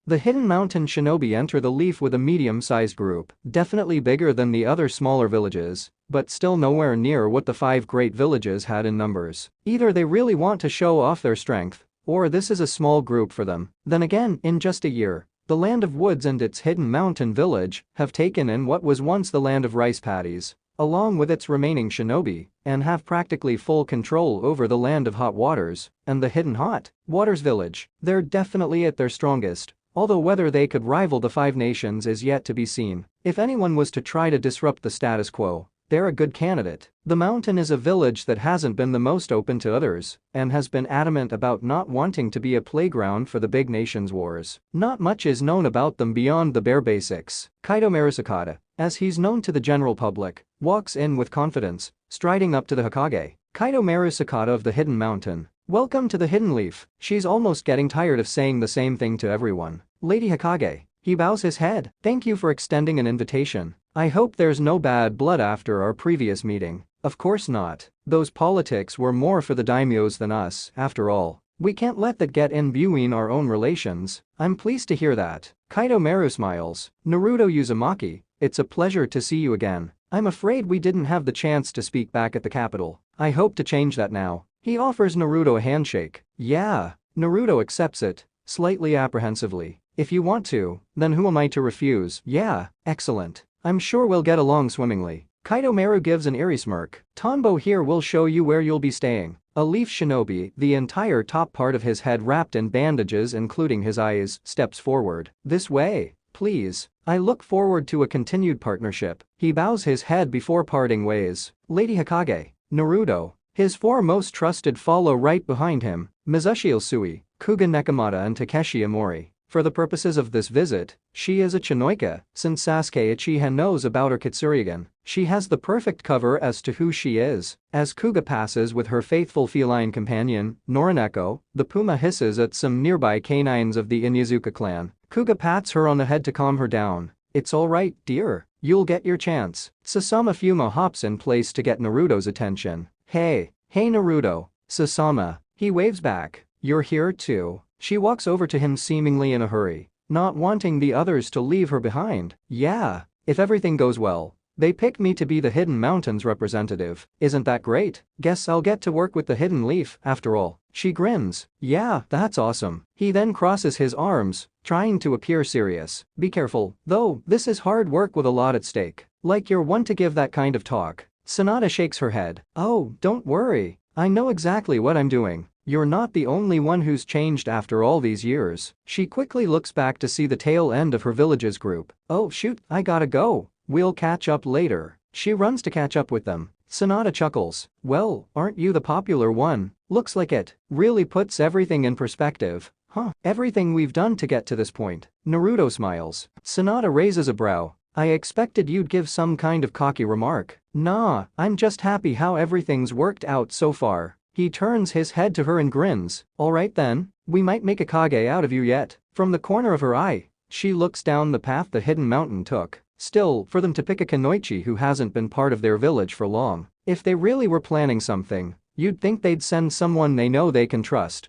The Hidden Mountain Shinobi enter the Leaf with a medium-sized group, definitely bigger than the other smaller villages, but still nowhere near what the 5 great villages had in numbers. Either they really want to show off their strength, or this is a small group for them. Then again, in just a year, the Land of Woods and its Hidden Mountain village have taken in what was once the Land of Rice Paddies. along with its remaining shinobi, and have practically full control over the land of hot waters and the hidden hot waters village. They're definitely at their strongest, although whether they could rival the Five Nations is yet to be seen. If anyone was to try to disrupt the status quo, they're a good candidate. The mountain is a village that hasn't been the most open to others and has been adamant about not wanting to be a playground for the big nations wars. Not much is known about them beyond the bare basics. Kaido Marusakata, as he's known to the general public, walks in with confidence, striding up to the Hokage. Kaido Marusakata of the Hidden Mountain. Welcome to the Hidden Leaf. She's almost getting tired of saying the same thing to everyone. Lady Hokage. He bows his head. Thank you for extending an invitation. I hope there's no bad blood after our previous meeting. Of course not. Those politics were more for the daimyos than us, after all. We can't let that get in between our own relations. I'm pleased to hear that. Kaido Maru smiles. Naruto Uzumaki, it's a pleasure to see you again. I'm afraid we didn't have the chance to speak back at the capital. I hope to change that now. He offers Naruto a handshake. Yeah. Naruto accepts it, slightly apprehensively. If you want to, then who am I to refuse? Yeah, excellent. I'm sure we'll get along swimmingly. Kaido Maru gives an eerie smirk. Tonbo here will show you where you'll be staying. A leaf shinobi, the entire top part of his head wrapped in bandages including his eyes, steps forward. This way, please. I look forward to a continued partnership. He bows his head before parting ways. Lady Hokage, Naruto. His four most trusted follow right behind him, Mizushi Usui, Kuga Nekomata and Takeshi Amori. For the purposes of this visit, she is a Chinoika, since Sasuke Uchiha knows about her Kitsurigan. She has the perfect cover as to who she is. As Kuga passes with her faithful feline companion, Norineko, the puma hisses at some nearby canines of the Inyazuka clan. Kuga pats her on the head to calm her down. It's alright, dear. You'll get your chance. Sasama Fuma hops in place to get Naruto's attention. Hey Naruto. Sasama. He waves back. You're here too. She walks over to him seemingly in a hurry, not wanting the others to leave her behind. Yeah, if everything goes well, they pick me to be the Hidden Mountains representative. Isn't that great? Guess I'll get to work with the Hidden Leaf, after all. She grins. Yeah, that's awesome. He then crosses his arms, trying to appear serious. Be careful, though, this is hard work with a lot at stake. Like you're one to give that kind of talk. Sonata shakes her head. Oh, don't worry. I know exactly what I'm doing. You're not the only one who's changed after all these years. She quickly looks back to see the tail end of her village's group. Oh shoot, I gotta go. We'll catch up later. She runs to catch up with them. Sonata chuckles. Well, aren't you the popular one? Looks like it. Really puts everything in perspective. Huh, everything we've done to get to this point. Naruto smiles. Sonata raises a brow. I expected you'd give some kind of cocky remark. Nah, I'm just happy how everything's worked out so far. He turns his head to her and grins. Alright then, we might make a Kage out of you yet. From the corner of her eye, she looks down the path the Hidden Mountain took. Still, for them to pick a Kunoichi who hasn't been part of their village for long. If they really were planning something, you'd think they'd send someone they know they can trust.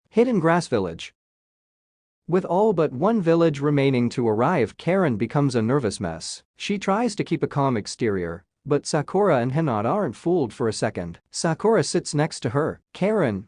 Hidden Grass Village. With all but one village remaining to arrive, Karen becomes a nervous mess. She tries to keep a calm exterior, but Sakura and Hinata aren't fooled for a second. Sakura sits next to her. Karen,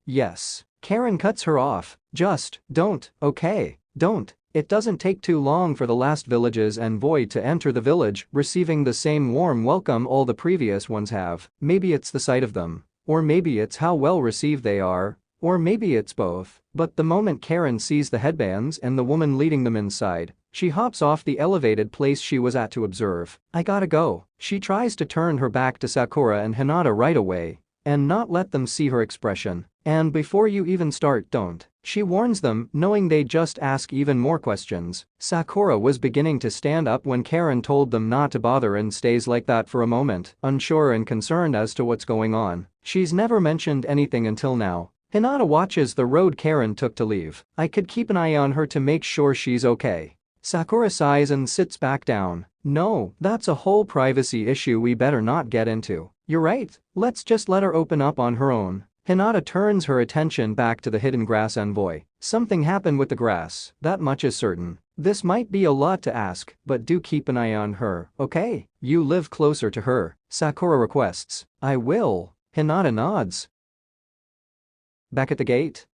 yes. Karen cuts her off. Just, don't, okay, don't. It doesn't take too long for the last village's envoy to enter the village, receiving the same warm welcome all the previous ones have. Maybe it's the sight of them, or maybe it's how well received they are, or maybe it's both. But the moment Karen sees the headbands and the woman leading them inside, she hops off the elevated place she was at to observe. I gotta go. She tries to turn her back to Sakura and Hinata right away and not let them see her expression. And before you even start, don't. She warns them, knowing they'd just ask even more questions. Sakura was beginning to stand up when Karen told them not to bother and stays like that for a moment, unsure and concerned as to what's going on. She's never mentioned anything until now. Hinata watches the road Karen took to leave. I could keep an eye on her to make sure she's okay. Sakura sighs and sits back down. No, that's a whole privacy issue we better not get into. You're right, let's just let her open up on her own. Hinata turns her attention back to the Hidden Grass envoy. Something happened with the grass, that much is certain. This might be a lot to ask, but do keep an eye on her, okay? You live closer to her, Sakura requests. I will. Hinata nods. Back at the gate.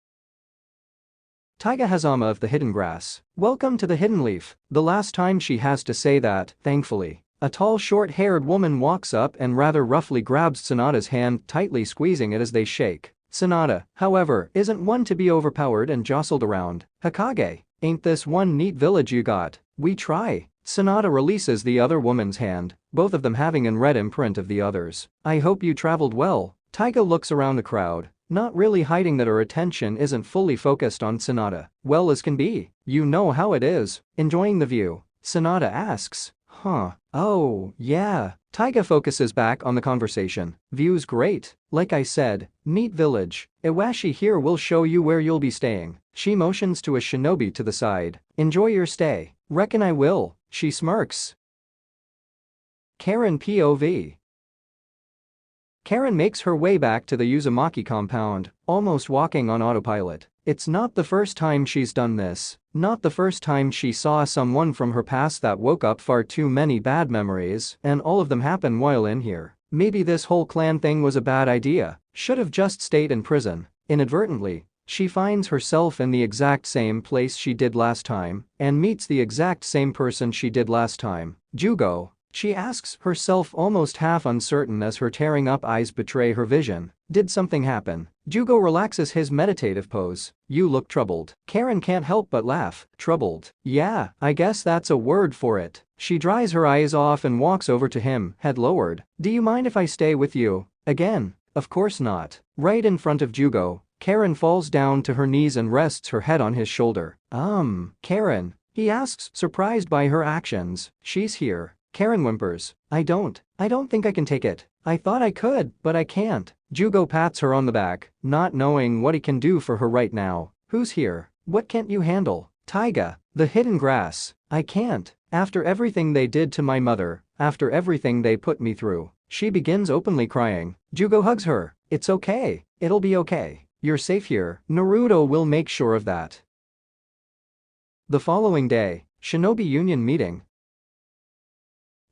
Taiga Hazama of the Hidden Grass. Welcome to the Hidden Leaf. The last time she has to say that, thankfully. A tall short-haired woman walks up and rather roughly grabs Tsunada's hand, tightly squeezing it as they shake. Tsunada, however, isn't one to be overpowered and jostled around. Hokage, ain't this one neat village you got? We try. Tsunada releases the other woman's hand, both of them having an red imprint of the other's. I hope you traveled well. Taiga looks around the crowd, not really hiding that her attention isn't fully focused on Tsunada. Well as can be. You know how it is. Enjoying the view? Tsunada asks. Huh. Oh, yeah. Taiga focuses back on the conversation. View's great. Like I said, neat village. Iwashi here will show you where you'll be staying. She motions to a shinobi to the side. Enjoy your stay. Reckon I will. She smirks. Karen POV. Karen makes her way back to the Uzumaki compound, almost walking on autopilot. It's not the first time she's done this. Not the first time she saw someone from her past that woke up far too many bad memories, and all of them happen while in here. Maybe this whole clan thing was a bad idea. Should have just stayed in prison. Inadvertently, she finds herself in the exact same place she did last time, and meets the exact same person she did last time. Jugo. She asks herself, almost half uncertain as her tearing up eyes betray her vision. Did something happen? Jugo relaxes his meditative pose. You look troubled. Karen can't help but laugh. Troubled? Yeah, I guess that's a word for it. She dries her eyes off and walks over to him, head lowered. Do you mind if I stay with you? Again? Of course not. Right in front of Jugo, Karen falls down to her knees and rests her head on his shoulder. Karen? He asks, surprised by her actions. She's here. Karen whimpers. I don't think I can take it. I thought I could, but I can't. Jugo pats her on the back, not knowing what he can do for her right now. Who's here? What can't you handle? Taiga. The hidden grass. I can't. After everything they did to my mother, after everything they put me through. She begins openly crying. Jugo hugs her. It's okay. It'll be okay. You're safe here. Naruto will make sure of that. The following day, Shinobi Union meeting.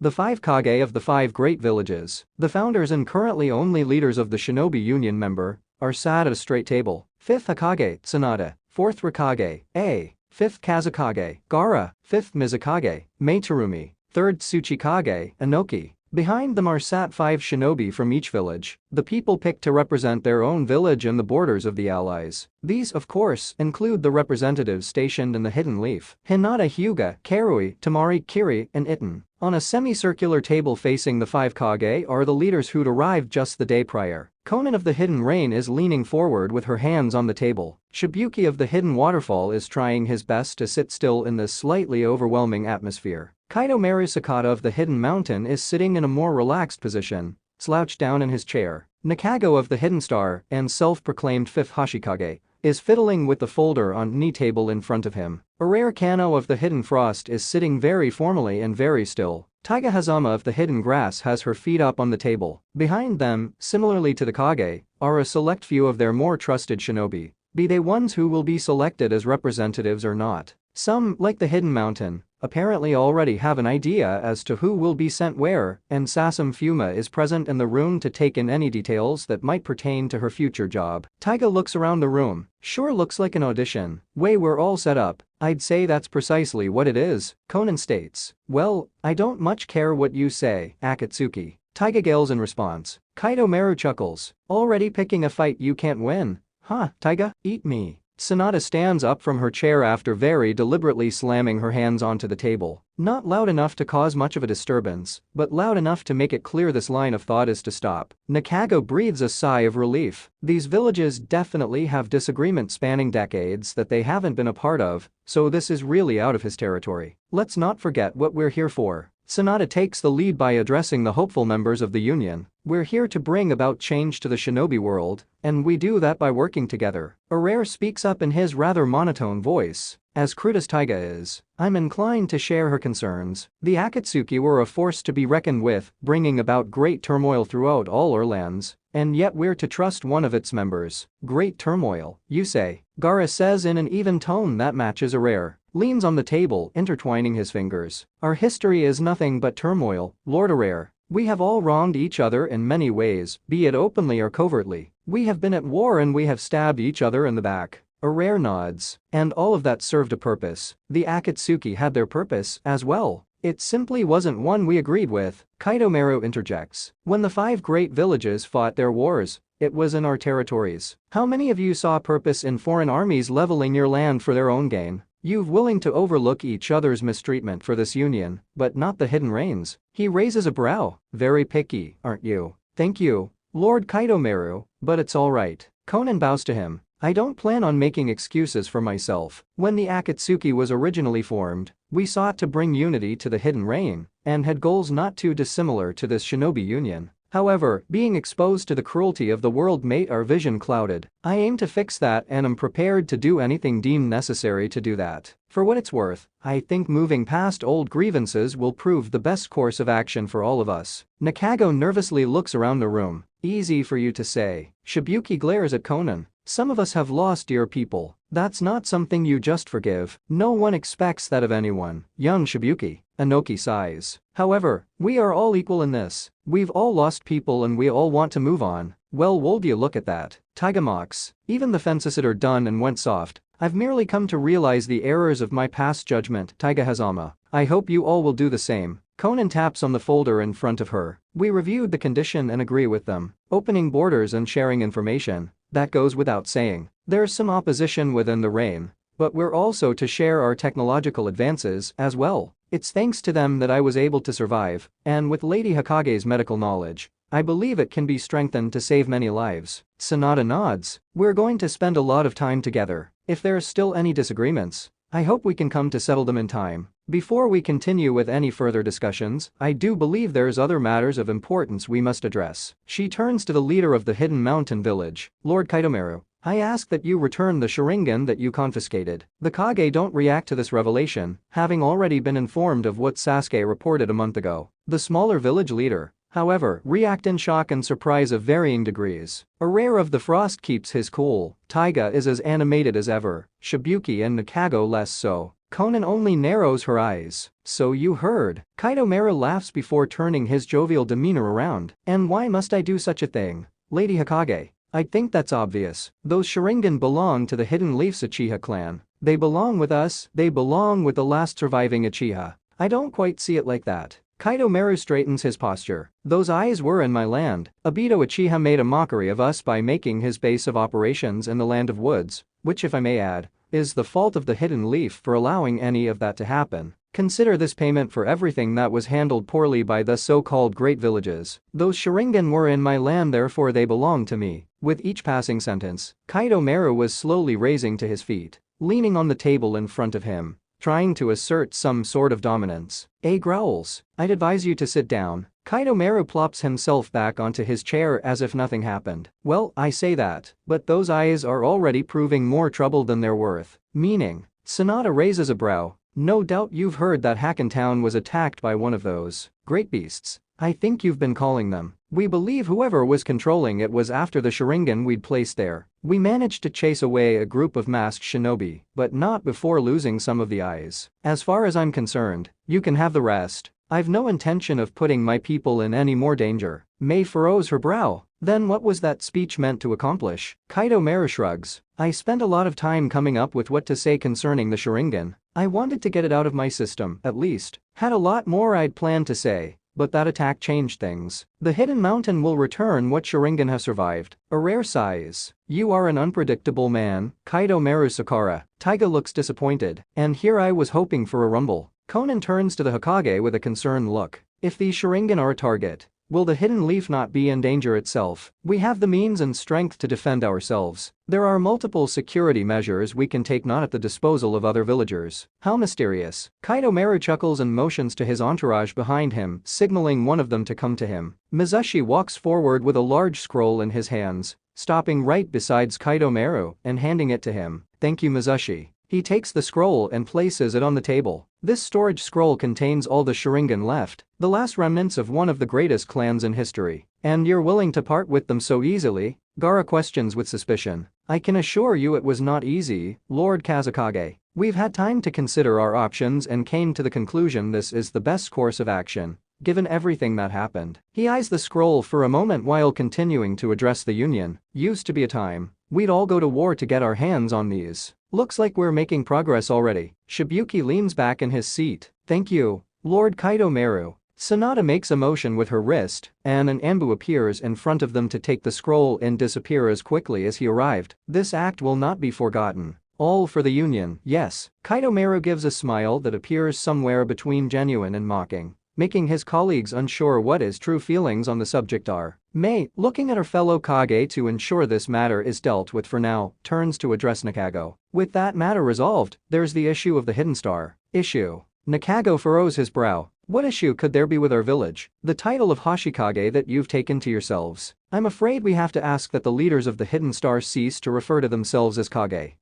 The 5 Kage of the 5 great villages, the founders and currently only leaders of the Shinobi Union member, are sat at a straight table. 5th Hokage, Tsunada. 4th Raikage, A. 5th Kazekage, Gaara. 5th Mizukage, Meitarumi. 3rd Tsuchikage, Inoki. Behind them are sat 5 shinobi from each village, the people picked to represent their own village and the borders of the allies. These, of course, include the representatives stationed in the Hidden Leaf: Hinata, Hyuga, Karui, Tamari, Kiri, and Itten. On a semicircular table facing the 5 Kage are the leaders who'd arrived just the day prior. Konan of the Hidden Rain is leaning forward with her hands on the table. Shibuki of the Hidden Waterfall is trying his best to sit still in this slightly overwhelming atmosphere. Kaido Marusakata of the Hidden Mountain is sitting in a more relaxed position, slouched down in his chair. Nakago of the Hidden Star and self-proclaimed 5th Hashikage is fiddling with the folder on the knee table in front of him. Arare Kano of the Hidden Frost is sitting very formally and very still. Taiga Hazama of the Hidden Grass has her feet up on the table. Behind them, similarly to the Kage, are a select few of their more trusted shinobi, be they ones who will be selected as representatives or not. Some, like the Hidden Mountain, apparently already have an idea as to who will be sent where, and Sasam Fuma is present in the room to take in any details that might pertain to her future job. Taiga looks around the room. Sure looks like an audition. Way we're all set up. I'd say that's precisely what it is, Konan states. Well, I don't much care what you say, Akatsuki. Taiga gales in response. Kaido Maru chuckles. Already picking a fight you can't win? Huh, Taiga, eat me. Tsunada stands up from her chair after very deliberately slamming her hands onto the table. Not loud enough to cause much of a disturbance, but loud enough to make it clear this line of thought is to stop. Nakago breathes a sigh of relief. These villages definitely have disagreements spanning decades that they haven't been a part of, so this is really out of his territory. Let's not forget what we're here for. Tsunada takes the lead by addressing the hopeful members of the union. We're here to bring about change to the shinobi world, and we do that by working together. Arare speaks up in his rather monotone voice. As crude as Taiga is, I'm inclined to share her concerns. The Akatsuki were a force to be reckoned with, bringing about great turmoil throughout all our lands, and yet we're to trust one of its members. Great turmoil, you say? Gaara says in an even tone that matches Arare. Leans on the table, intertwining his fingers. Our history is nothing but turmoil, Lord Arare. We have all wronged each other in many ways, be it openly or covertly. We have been at war and we have stabbed each other in the back. Arare nods. And all of that served a purpose. The Akatsuki had their purpose as well. It simply wasn't one we agreed with, Kaidomaru interjects. When the 5 great villages fought their wars, it was in our territories. How many of you saw purpose in foreign armies leveling your land for their own gain? You're willing to overlook each other's mistreatment for this union, but not the hidden reigns. He raises a brow. Very picky, aren't you? Thank you, Lord Kaidomaru, but it's alright. Conan bows to him. I don't plan on making excuses for myself. When the Akatsuki was originally formed, we sought to bring unity to the hidden reign and had goals not too dissimilar to this shinobi union. However, being exposed to the cruelty of the world made our vision clouded. I aim to fix that and am prepared to do anything deemed necessary to do that. For what it's worth, I think moving past old grievances will prove the best course of action for all of us. Nakago nervously looks around the room. Easy for you to say. Shibuki glares at Conan. Some of us have lost dear people. That's not something you just forgive. No one expects that of anyone. Young Shibuki. Inoki sighs. However, we are all equal in this. We've all lost people and we all want to move on. Well, would you look at that? Taiga mocks. Even the fences are done and went soft. I've merely come to realize the errors of my past judgment, Taiga Hazama. I hope you all will do the same. Conan taps on the folder in front of her. We reviewed the condition and agree with them. Opening borders and sharing information. That goes without saying. There's some opposition within the reign, but we're also to share our technological advances as well. It's thanks to them that I was able to survive, and with Lady Hokage's medical knowledge, I believe it can be strengthened to save many lives. Sanada nods. We're going to spend a lot of time together. If there's still any disagreements, I hope we can come to settle them in time. Before we continue with any further discussions, I do believe there's other matters of importance we must address. She turns to the leader of the hidden mountain village, Lord Kaidomaru. I ask that you return the Sharingan that you confiscated. The Kage don't react to this revelation, having already been informed of what Sasuke reported a month ago. The smaller village leader, however, react in shock and surprise of varying degrees. A rare of the frost keeps his cool. Taiga is as animated as ever, Shibuki and Nakago less so. Conan only narrows her eyes. So you heard. Kaidomaru laughs before turning his jovial demeanor around. And why must I do such a thing? Lady Hokage. I think that's obvious. Those Sharingan belong to the Hidden Leaf's Uchiha clan. They belong with us, they belong with the last surviving Uchiha. I don't quite see it like that. Kaidomaru straightens his posture. Those eyes were in my land. Obito Uchiha made a mockery of us by making his base of operations in the Land of Woods, which if I may add, is the fault of the Hidden Leaf for allowing any of that to happen. Consider this payment for everything that was handled poorly by the so-called great villages. Those Sharingan were in my land, therefore they belong to me. With each passing sentence, Kaidomaru was slowly raising to his feet, leaning on the table in front of him, trying to assert some sort of dominance. A growls. I'd advise you to sit down. Kaidomaru plops himself back onto his chair as if nothing happened. Well, I say that, but those eyes are already proving more trouble than they're worth. Meaning? Sanada raises a brow. No doubt you've heard that Hackentown was attacked by one of those great beasts. I think you've been calling them. We believe whoever was controlling it was after the Sharingan we'd placed there. We managed to chase away a group of masked shinobi, but not before losing some of the eyes. As far as I'm concerned, you can have the rest. I've no intention of putting my people in any more danger. Mei furrows her brow. Then what was that speech meant to accomplish? Kaidomaru shrugs. I spent a lot of time coming up with what to say concerning the Sharingan. I wanted to get it out of my system, at least. Had a lot more I'd planned to say, but that attack changed things. The Hidden Mountain will return what Sharingan have survived. A rare size. You are an unpredictable man, Kaidomaru Sakura. Taiga looks disappointed. And here I was hoping for a rumble. Conan turns to the Hokage with a concerned look. If the Sharingan are a target, will the Hidden Leaf not be in danger itself? We have the means and strength to defend ourselves. There are multiple security measures we can take not at the disposal of other villagers. How mysterious. Kaidomaru chuckles and motions to his entourage behind him, signaling one of them to come to him. Mizushi walks forward with a large scroll in his hands, stopping right beside Kaidomaru and handing it to him. Thank you, Mizushi. He takes the scroll and places it on the table. This storage scroll contains all the Sharingan left, the last remnants of one of the greatest clans in history. And you're willing to part with them so easily? Gaara questions with suspicion. I can assure you it was not easy, Lord Kazekage. We've had time to consider our options and came to the conclusion this is the best course of action, given everything that happened. He eyes the scroll for a moment while continuing to address the Union. Used to be a time we'd all go to war to get our hands on these. Looks like we're making progress already. Shibuki leans back in his seat. Thank you, Lord Kaido Meru. Sanada makes a motion with her wrist, and an Anbu appears in front of them to take the scroll and disappear as quickly as he arrived. This act will not be forgotten. All for the Union, yes. Kaido Meru gives a smile that appears somewhere between genuine and mocking, making his colleagues unsure what his true feelings on the subject are. Mei, looking at her fellow Kage to ensure this matter is dealt with for now, turns to address Nakago. With that matter resolved, there's the issue of the hidden star. Issue. Nakago furrows his brow. What issue could there be with our village? The title of Hashikage that you've taken to yourselves. I'm afraid we have to ask that the leaders of the hidden star cease to refer to themselves as Kage.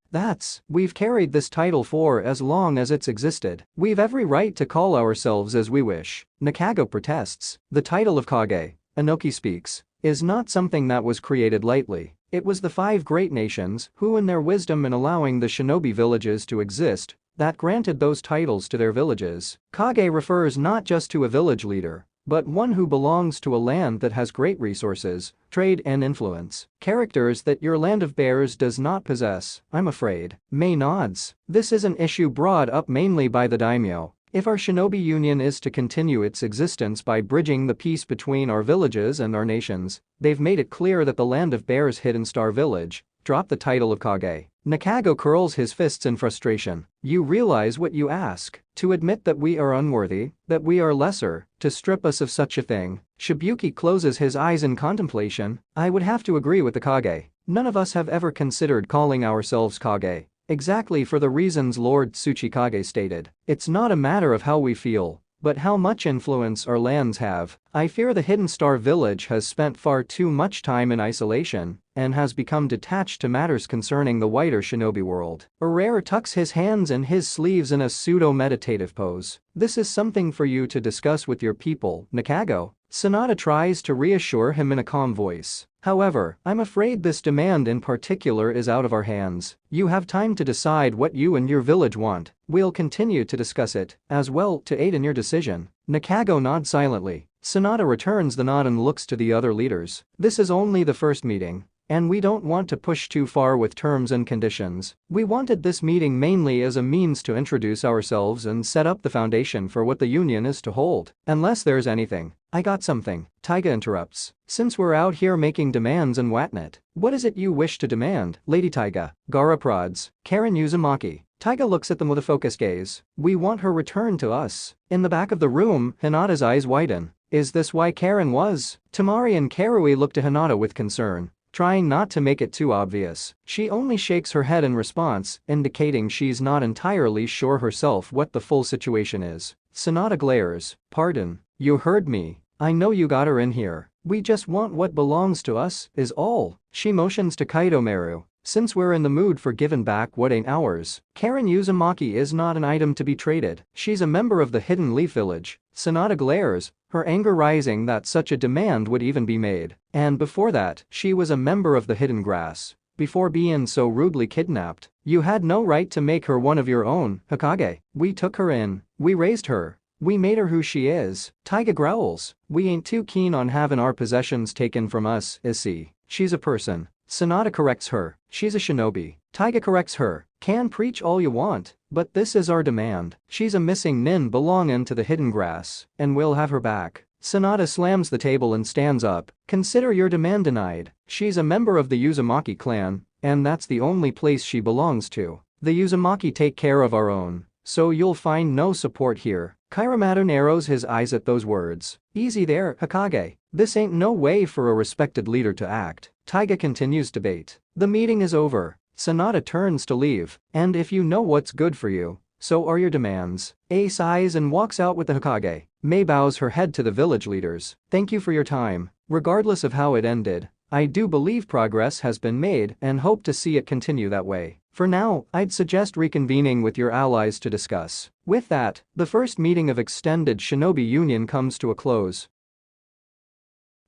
We've carried this title for as long as it's existed. We've every right to call ourselves as we wish. Nakago protests. The title of Kage, Inoki speaks, is not something that was created lightly. It was the 5 great nations who, in their wisdom in allowing the shinobi villages to exist, that granted those titles to their villages. Kage refers not just to a village leader, but one who belongs to a land that has great resources, trade and influence. Characters that your land of bears does not possess, I'm afraid. Mei nods. This is an issue brought up mainly by the daimyo. If our shinobi union is to continue its existence by bridging the peace between our villages and our nations, they've made it clear that the land of bears hidden star village drop the title of Kage. Nakago curls his fists in frustration. You realize what you ask? To admit that we are unworthy, that we are lesser, to strip us of such a thing. Shibuki closes his eyes in contemplation. I would have to agree with the Kage. None of us have ever considered calling ourselves Kage. Exactly for the reasons Lord Tsuchikage stated. It's not a matter of how we feel, but how much influence our lands have. I fear the Hidden Star Village has spent far too much time in isolation and has become detached to matters concerning the wider shinobi world. Urare tucks his hands in his sleeves in a pseudo-meditative pose. This is something for you to discuss with your people, Nakago. Sanada tries to reassure him in a calm voice. However, I'm afraid this demand in particular is out of our hands. You have time to decide what you and your village want. We'll continue to discuss it, as well, to aid in your decision. Nakago nods silently. Sanada returns the nod and looks to the other leaders. This is only the first meeting, and we don't want to push too far with terms and conditions. We wanted this meeting mainly as a means to introduce ourselves and set up the foundation for what the union is to hold. Unless there's anything. I got something. Taiga interrupts. Since we're out here making demands and whatnot, what is it you wish to demand, Lady Taiga? Gaara prods. Karen Uzumaki. Taiga looks at them with a focused gaze. We want her returned to us. In the back of the room, Hinata's eyes widen. Is this why Karen was? Tamari and Karui look to Hinata with concern, trying not to make it too obvious. She only shakes her head in response, indicating she's not entirely sure herself what the full situation is. Sanada glares. Pardon. You heard me. I know you got her in here. We just want what belongs to us, is all. She motions to Kaido Meru. Since we're in the mood for giving back what ain't ours, Karen Uzumaki is not an item to be traded. She's a member of the Hidden Leaf Village. Sanada glares, her anger rising that such a demand would even be made. And before that, she was a member of the Hidden Grass. Before being so rudely kidnapped, you had no right to make her one of your own, Hokage. We took her in. We raised her. We made her who she is. Taiga growls. We ain't too keen on having our possessions taken from us, is she? She's a person. Sanada corrects her. She's a shinobi. Taiga corrects her. Can preach all you want, but this is our demand. She's a missing nin belonging to the Hidden Grass, and we'll have her back. Sanada slams the table and stands up. Consider your demand denied. She's a member of the Uzumaki clan, and that's the only place she belongs to. The Uzumaki take care of our own, so you'll find no support here. Kairamato narrows his eyes at those words. Easy there, Hokage. This ain't no way for a respected leader to act. Taiga continues debate. The meeting is over. Sanada turns to leave. And if you know what's good for you, so are your demands. A sighs and walks out with the Hokage. Mei bows her head to the village leaders. Thank you for your time. Regardless of how it ended, I do believe progress has been made and hope to see it continue that way. For now, I'd suggest reconvening with your allies to discuss. With that, the first meeting of Extended Shinobi Union comes to a close.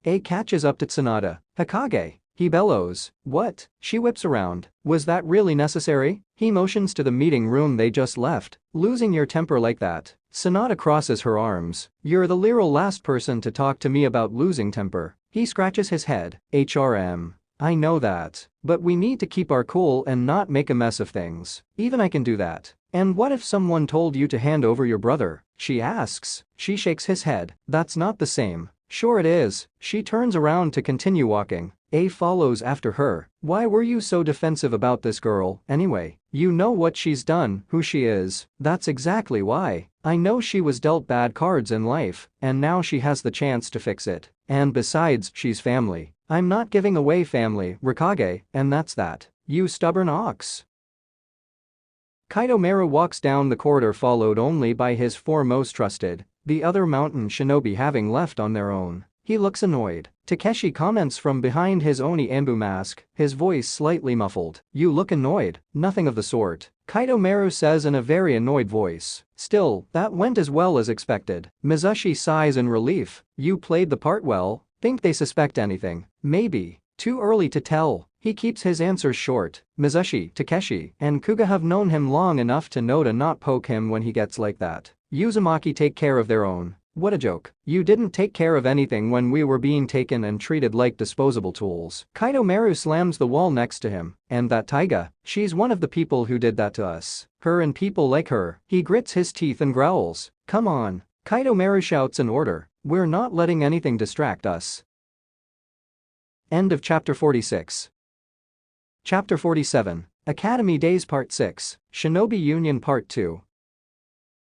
A catches up to Tsunade. Hokage. He bellows. What? She whips around. Was that really necessary? He motions to the meeting room they just left. Losing your temper like that. Sanada crosses her arms. You're the literal last person to talk to me about losing temper. He scratches his head. HRM. I know that. But we need to keep our cool and not make a mess of things. Even I can do that. And what if someone told you to hand over your brother? She asks. She shakes his head. That's not the same. Sure it is. She turns around to continue walking. A follows after her. Why were you so defensive about this girl, anyway? You know what she's done, who she is. That's exactly why. I know she was dealt bad cards in life, and now she has the chance to fix it. And besides, she's family. I'm not giving away family, Rikage, and that's that. You stubborn ox. Kaido walks down the corridor followed only by his four most trusted, the other mountain shinobi having left on their own. He looks annoyed. Takeshi comments from behind his Oni Ambu mask, his voice slightly muffled. You look annoyed. Nothing of the sort. Kaido says in a very annoyed voice. Still, that went as well as expected. Mizushi sighs in relief. You played the part well. Think they suspect anything? Maybe. Too early to tell. He keeps his answers short. Mizushi, Takeshi, and Kuga have known him long enough to know to not poke him when he gets like that. Uzumaki take care of their own. What a joke. You didn't take care of anything when we were being taken and treated like disposable tools. Kaido slams the wall next to him. And that Taiga, she's one of the people who did that to us. Her and people like her. He grits his teeth and growls. Come on. Kaido shouts an order. We're not letting anything distract us. End of chapter 46. Chapter 47. Academy Days Part 6. Shinobi Union Part 2.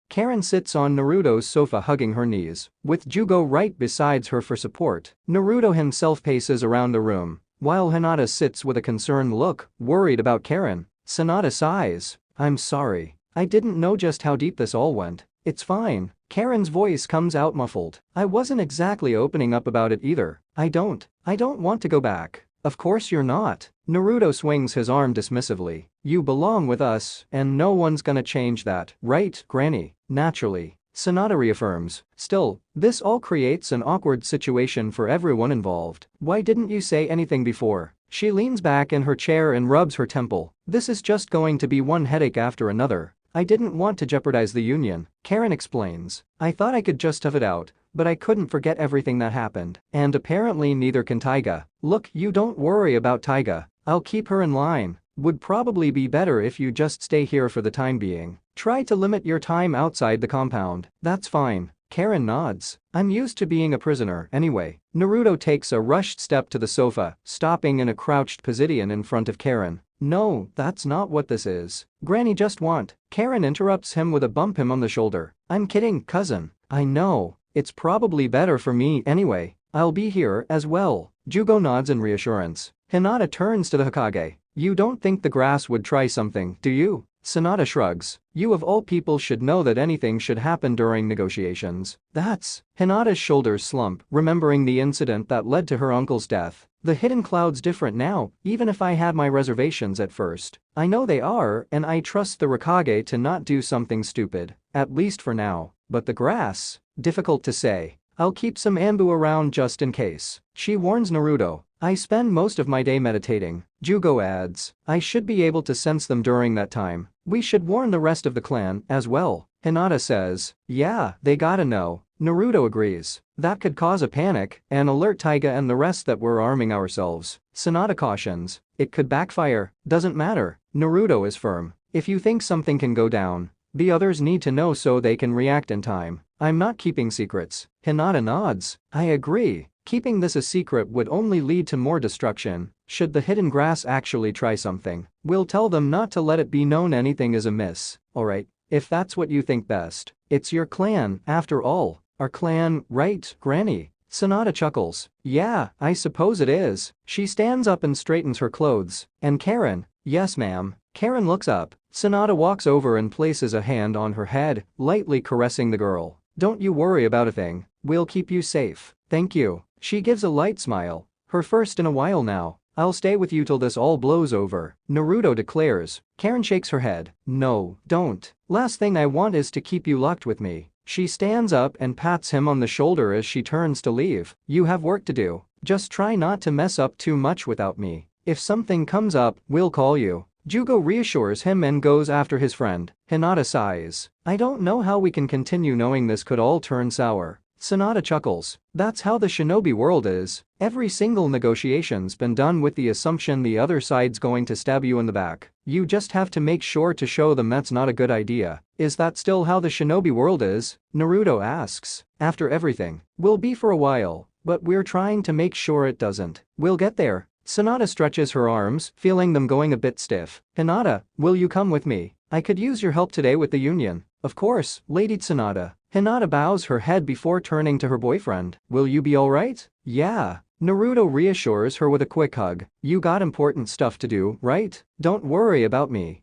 Karen sits on Naruto's sofa hugging her knees, with Jugo right beside her for support. Naruto himself paces around the room, while Hinata sits with a concerned look, worried about Karen. Sanada sighs. I'm sorry. I didn't know just how deep this all went. It's fine. Karen's voice comes out muffled. I wasn't exactly opening up about it either. I don't want to go back. Of course you're not. Naruto swings his arm dismissively. You belong with us, and no one's gonna change that, right, Granny? Naturally. Sanada reaffirms. Still, this all creates an awkward situation for everyone involved. Why didn't you say anything before? She leans back in her chair and rubs her temple. This is just going to be one headache after another. I didn't want to jeopardize the union, Karen explains. I thought I could just tough it out, but I couldn't forget everything that happened. And apparently neither can Taiga. Look, you don't worry about Taiga. I'll keep her in line. Would probably be better if you just stay here for the time being. Try to limit your time outside the compound. That's fine. Karen nods. I'm used to being a prisoner anyway. Naruto takes a rushed step to the sofa, stopping in a crouched position in front of Karen. No, that's not what this is. Granny just want. Karen interrupts him with a bump him on the shoulder. I'm kidding, cousin. I know. It's probably better for me anyway. I'll be here as well. Jugo nods in reassurance. Hinata turns to the Hokage. You don't think the grass would try something, do you? Sanada shrugs. You of all people should know that anything should happen during negotiations. That's. Hinata's shoulders slump, remembering the incident that led to her uncle's death. The hidden cloud's different now, even if I had my reservations at first. I know they are, and I trust the Hokage to not do something stupid, at least for now. But the grass? Difficult to say. I'll keep some Ambu around just in case. She warns Naruto. I spend most of my day meditating. Jugo adds. I should be able to sense them during that time. We should warn the rest of the clan as well. Hinata says. Yeah, they gotta know. Naruto agrees. That could cause a panic and alert Taiga and the rest that we're arming ourselves. Sanada cautions. It could backfire. Doesn't matter. Naruto is firm. If you think something can go down, the others need to know so they can react in time. I'm not keeping secrets. Hinata nods. I agree. Keeping this a secret would only lead to more destruction. Should the hidden grass actually try something, we'll tell them not to let it be known anything is amiss. Alright, if that's what you think best. It's your clan, after all. Our clan, right, Granny? Sanada chuckles. Yeah, I suppose it is. She stands up and straightens her clothes. And Karen? Yes, ma'am. Karen looks up. Sanada walks over and places a hand on her head, lightly caressing the girl. Don't you worry about a thing. We'll keep you safe. Thank you. She gives a light smile. Her first in a while now. I'll stay with you till this all blows over, Naruto declares. Karen shakes her head. No, don't. Last thing I want is to keep you locked with me. She stands up and pats him on the shoulder as she turns to leave. You have work to do. Just try not to mess up too much without me. If something comes up, we'll call you. Jugo reassures him and goes after his friend. Hinata sighs. I don't know how we can continue knowing this could all turn sour. Sanada chuckles. That's how the shinobi world is. Every single negotiation's been done with the assumption the other side's going to stab you in the back. You just have to make sure to show them that's not a good idea. Is that still how the shinobi world is? Naruto asks. After everything. Will be for a while, but we're trying to make sure it doesn't. We'll get there. Sanada stretches her arms, feeling them going a bit stiff. Hinata, will you come with me? I could use your help today with the union. Of course, Lady Tsunade. Hinata bows her head before turning to her boyfriend. Will you be alright? Yeah. Naruto reassures her with a quick hug. You got important stuff to do, right? Don't worry about me.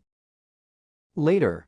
Later.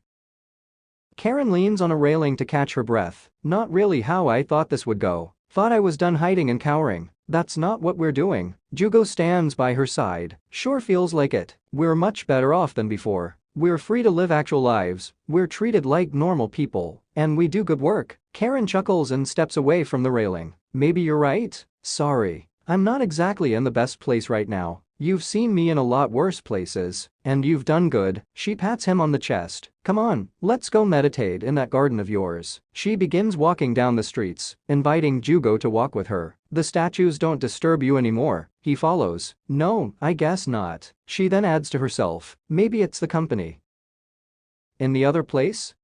Karen leans on a railing to catch her breath. Not really how I thought this would go. Thought I was done hiding and cowering. That's not what we're doing. Jugo stands by her side. Sure feels like it. We're much better off than before. We're free to live actual lives, we're treated like normal people, and we do good work. Karen chuckles and steps away from the railing. Maybe you're right. Sorry. I'm not exactly in the best place right now. You've seen me in a lot worse places, and you've done good. She pats him on the chest. Come on, let's go meditate in that garden of yours. She begins walking down the streets, inviting Jugo to walk with her. The statues don't disturb you anymore. He follows. No, I guess not. She then adds to herself. Maybe it's the company. In the other place?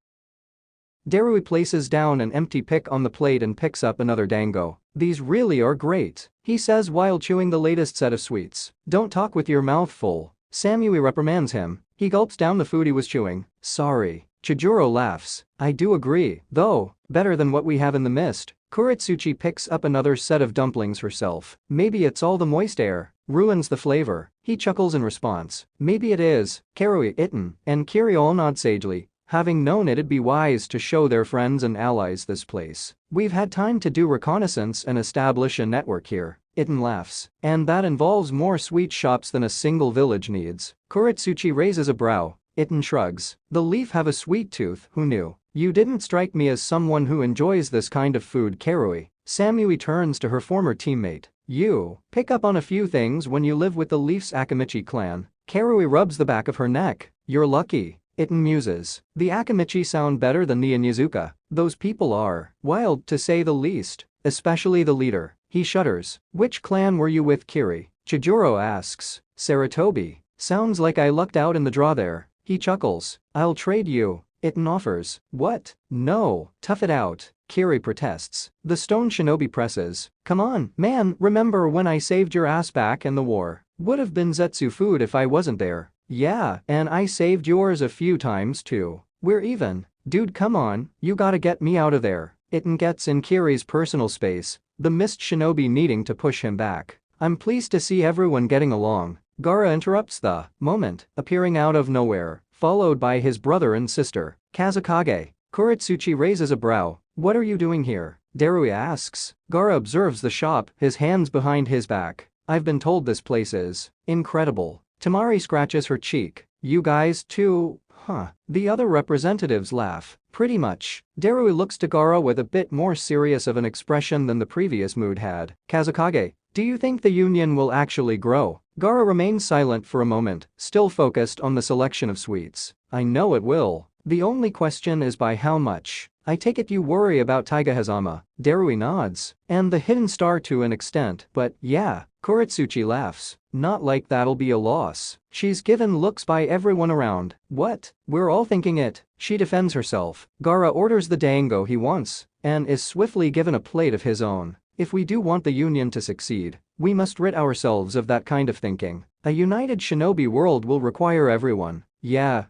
Darui places down an empty pick on the plate and picks up another dango. These really are great, he says while chewing the latest set of sweets. Don't talk with your mouth full. Samui reprimands him. He gulps down the food he was chewing. Sorry. Chijuro laughs. I do agree, though, better than what we have in the mist. Kuretsuchi picks up another set of dumplings herself. Maybe it's all the moist air. Ruins the flavor. He chuckles in response. Maybe it is. Karui, Itten, and Kiri all nod sagely, having known it'd be wise to show their friends and allies this place. We've had time to do reconnaissance and establish a network here. Itten laughs. And that involves more sweet shops than a single village needs. Kuretsuchi raises a brow. Itten shrugs. The Leaf have a sweet tooth, who knew? You didn't strike me as someone who enjoys this kind of food, Karui. Samui turns to her former teammate. You pick up on a few things when you live with the Leaf's Akamichi clan. Karui rubs the back of her neck. You're lucky. Itten muses. The Akamichi sound better than the Inyazuka. Those people are wild, to say the least. Especially the leader. He shudders. Which clan were you with, Kiri? Chijuro asks. Saratobi. Sounds like I lucked out in the draw there. He chuckles. I'll trade you. Itten offers. What? No. Tough it out. Kiri protests. The stone shinobi presses. Come on, man, remember when I saved your ass back in the war? Would've been Zetsu food if I wasn't there. Yeah, and I saved yours a few times too. We're even. Dude, come on, you gotta get me out of there. Itten gets in Kiri's personal space, the mist shinobi needing to push him back. I'm pleased to see everyone getting along. Gaara interrupts the moment, appearing out of nowhere, followed by his brother and sister, Kazekage. Kuretsuchi raises a brow. What are you doing here? Darui asks. Gaara observes the shop, his hands behind his back. I've been told this place is incredible. Tamari scratches her cheek. You guys too? Huh. The other representatives laugh. Pretty much. Darui looks to Gaara with a bit more serious of an expression than the previous mood had. Kazekage, do you think the union will actually grow? Gaara remains silent for a moment, still focused on the selection of sweets. I know it will. The only question is by how much. I take it you worry about Taiga Hazama. Darui nods. And the hidden star to an extent, but yeah. Kuretsuchi laughs. Not like that'll be a loss. She's given looks by everyone around. What? We're all thinking it. She defends herself. Gaara orders the dango he wants, and is swiftly given a plate of his own. If we do want the union to succeed, we must rid ourselves of that kind of thinking. A united shinobi world will require everyone. Yeah.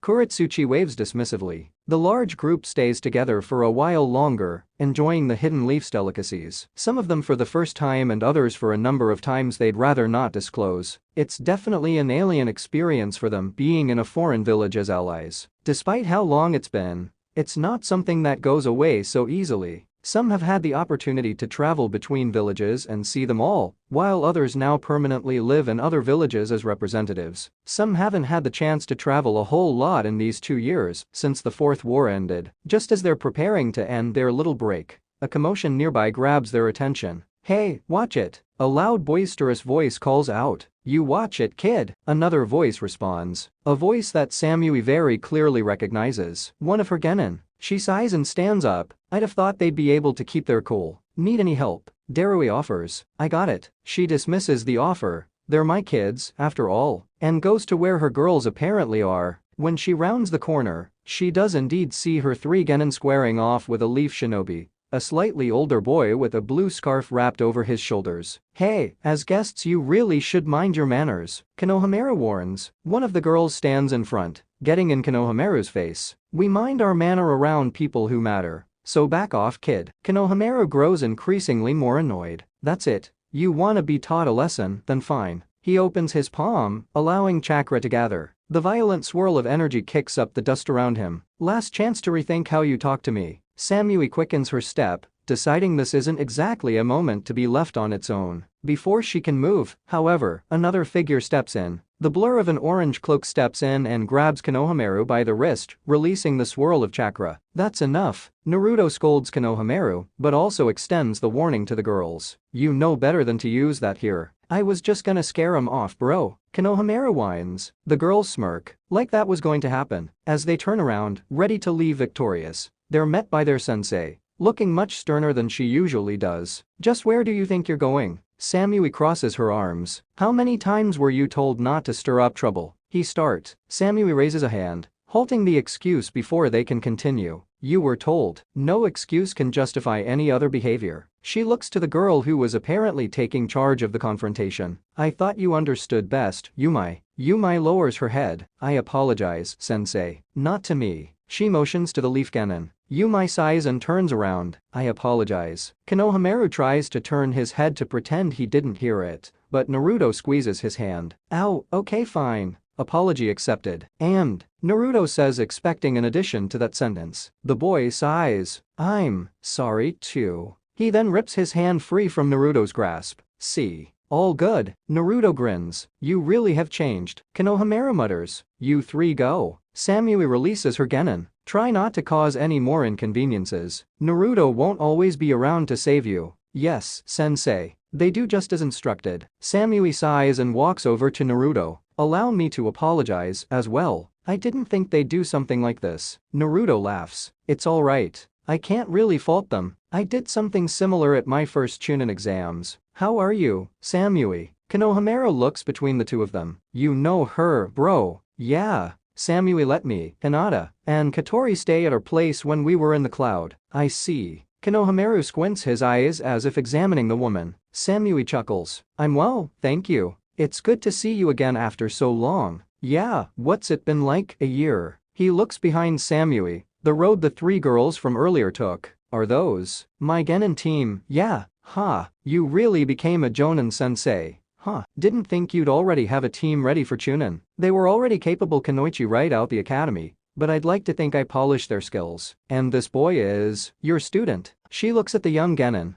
Kuretsuchi waves dismissively. The large group stays together for a while longer, enjoying the hidden leaf's delicacies. Some of them for the first time and others for a number of times they'd rather not disclose. It's definitely an alien experience for them being in a foreign village as allies. Despite how long it's been, it's not something that goes away so easily. Some have had the opportunity to travel between villages and see them all, while others now permanently live in other villages as representatives. Some haven't had the chance to travel a whole lot in these 2 years since the Fourth War ended. Just as they're preparing to end their little break, a commotion nearby grabs their attention. Hey, watch it! A loud boisterous voice calls out, "You watch it, kid," another voice responds. A voice that Samui very clearly recognizes, one of her genin. She sighs and stands up. I'd have thought they'd be able to keep their cool. Need any help? Darui offers. I got it. She dismisses the offer. They're my kids, after all, and goes to where her girls apparently are. When she rounds the corner, she does indeed see her 3 genin squaring off with a leaf shinobi, a slightly older boy with a blue scarf wrapped over his shoulders. Hey, as guests you really should mind your manners, Konohamaru warns. One of the girls stands in front, getting in Konohamaru's face. We mind our manner around people who matter, so back off, kid. Konohamaru grows increasingly more annoyed. That's it. You wanna be taught a lesson, then fine. He opens his palm, allowing chakra to gather. The violent swirl of energy kicks up the dust around him. Last chance to rethink how you talk to me. Samui quickens her step, deciding this isn't exactly a moment to be left on its own. Before she can move, however, another figure steps in. The blur of an orange cloak steps in and grabs Konohamaru by the wrist, releasing the swirl of chakra. That's enough. Naruto scolds Konohamaru, but also extends the warning to the girls. You know better than to use that here. I was just gonna scare him off, bro. Konohamaru whines. The girls smirk, like that was going to happen. As they turn around, ready to leave victorious, they're met by their sensei, looking much sterner than she usually does. Just where do you think you're going? Samui crosses her arms. How many times were you told not to stir up trouble? He starts. Samui raises a hand, halting the excuse before they can continue. You were told. No excuse can justify any other behavior. She looks to the girl who was apparently taking charge of the confrontation. I thought you understood best, Yumai. Yumai lowers her head. I apologize, sensei. Not to me. She motions to the leaf genin. Yumai sighs and turns around. I apologize. Konohamaru tries to turn his head to pretend he didn't hear it, but Naruto squeezes his hand. Ow, okay fine. Apology accepted. And, Naruto says, expecting an addition to that sentence. The boy sighs. I'm sorry too. He then rips his hand free from Naruto's grasp. See. All good. Naruto grins. You really have changed. Konohamaru mutters. You 3 go. Samui releases her genin. Try not to cause any more inconveniences. Naruto won't always be around to save you. Yes, sensei. They do just as instructed. Samui sighs and walks over to Naruto. Allow me to apologize as well. I didn't think they'd do something like this. Naruto laughs. It's alright. I can't really fault them. I did something similar at my first Chunin exams. How are you, Samui? Konohamaru looks between the two of them. You know her, bro. Yeah. Samui let me, Hinata, and Katori stay at our place when we were in the cloud. I see. Konohamaru squints his eyes as if examining the woman. Samui chuckles. I'm well, thank you. It's good to see you again after so long. Yeah, what's it been like? A year. He looks behind Samui. The road the 3 girls from earlier took. Are those my genin team? Yeah. Huh. You really became a Jonin sensei. Huh. Didn't think you'd already have a team ready for Chunin. They were already capable Kunoichi right out the academy, but I'd like to think I polished their skills. And this boy is your student. She looks at the young genin.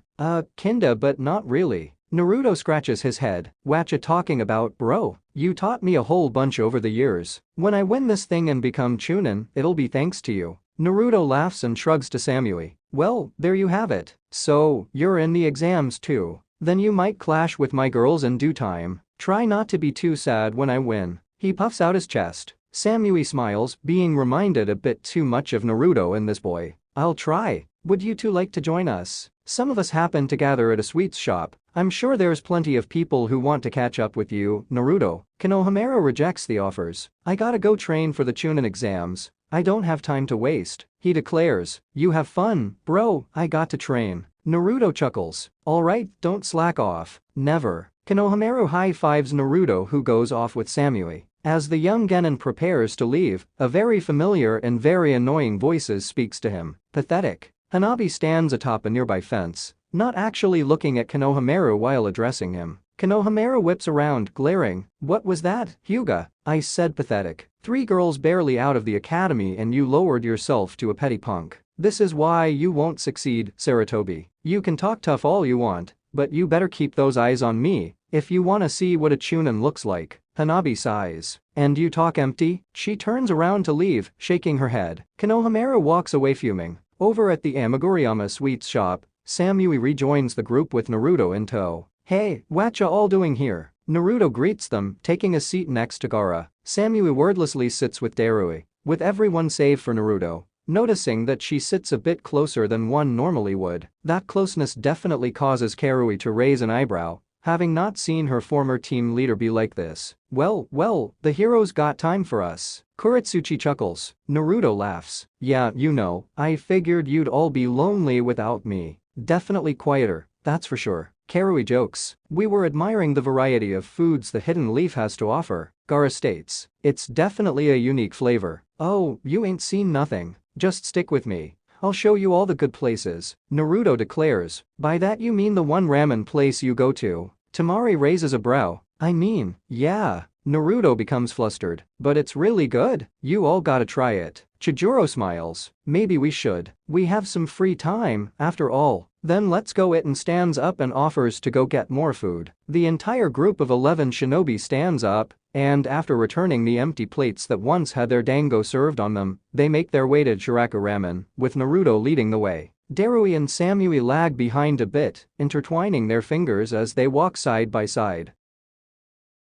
Kinda, but not really. Naruto scratches his head. Whatcha talking about, bro? You taught me a whole bunch over the years. When I win this thing and become Chunin, it'll be thanks to you. Naruto laughs and shrugs to Samui. Well, there you have it. So, you're in the exams too. Then you might clash with my girls in due time. Try not to be too sad when I win. He puffs out his chest. Samui smiles, being reminded a bit too much of Naruto in this boy. I'll try. Would you two like to join us? Some of us happen to gather at a sweets shop. I'm sure there's plenty of people who want to catch up with you, Naruto. Konohamaru rejects the offers. I gotta go train for the Chunin exams. I don't have time to waste, he declares. You have fun, bro, I got to train. Naruto chuckles. Alright, don't slack off. Never. Konohamaru high-fives Naruto, who goes off with Samui. As the young genin prepares to leave, a very familiar and very annoying voice speaks to him. Pathetic. Hanabi stands atop a nearby fence, not actually looking at Konohamaru while addressing him. Konohamaru whips around, glaring. What was that, Hyuga? I said pathetic. 3 girls barely out of the academy and you lowered yourself to a petty punk. This is why you won't succeed, Saratobi. You can talk tough all you want, but you better keep those eyes on me if you wanna see what a Chunin looks like. Hanabi sighs. And you talk empty? She turns around to leave, shaking her head. Konohamaru walks away fuming. Over at the Amaguriyama sweets shop, Samui rejoins the group with Naruto in tow. Hey, whatcha all doing here? Naruto greets them, taking a seat next to Gaara. Samui wordlessly sits with Darui, with everyone save for Naruto. Noticing that she sits a bit closer than one normally would, that closeness definitely causes Karui to raise an eyebrow, having not seen her former team leader be like this. Well, the heroes got time for us. Kuretsuchi chuckles. Naruto laughs. Yeah, you know, I figured you'd all be lonely without me. Definitely quieter, that's for sure. Karui jokes. We were admiring the variety of foods the hidden leaf has to offer, Gaara states. It's definitely a unique flavor. Oh, you ain't seen nothing. Just stick with me. I'll show you all the good places, Naruto declares. By that you mean the one ramen place you go to? Tamari raises a brow. I mean, yeah. Naruto becomes flustered. But it's really good. You all gotta try it. Chijuro smiles. Maybe we should. We have some free time, after all. Then let's go. It and stands up and offers to go get more food. The entire group of 11 shinobi stands up, and after returning the empty plates that once had their dango served on them, they make their way to Chiraku Ramen, with Naruto leading the way. Darui and Samui lag behind a bit, intertwining their fingers as they walk side by side.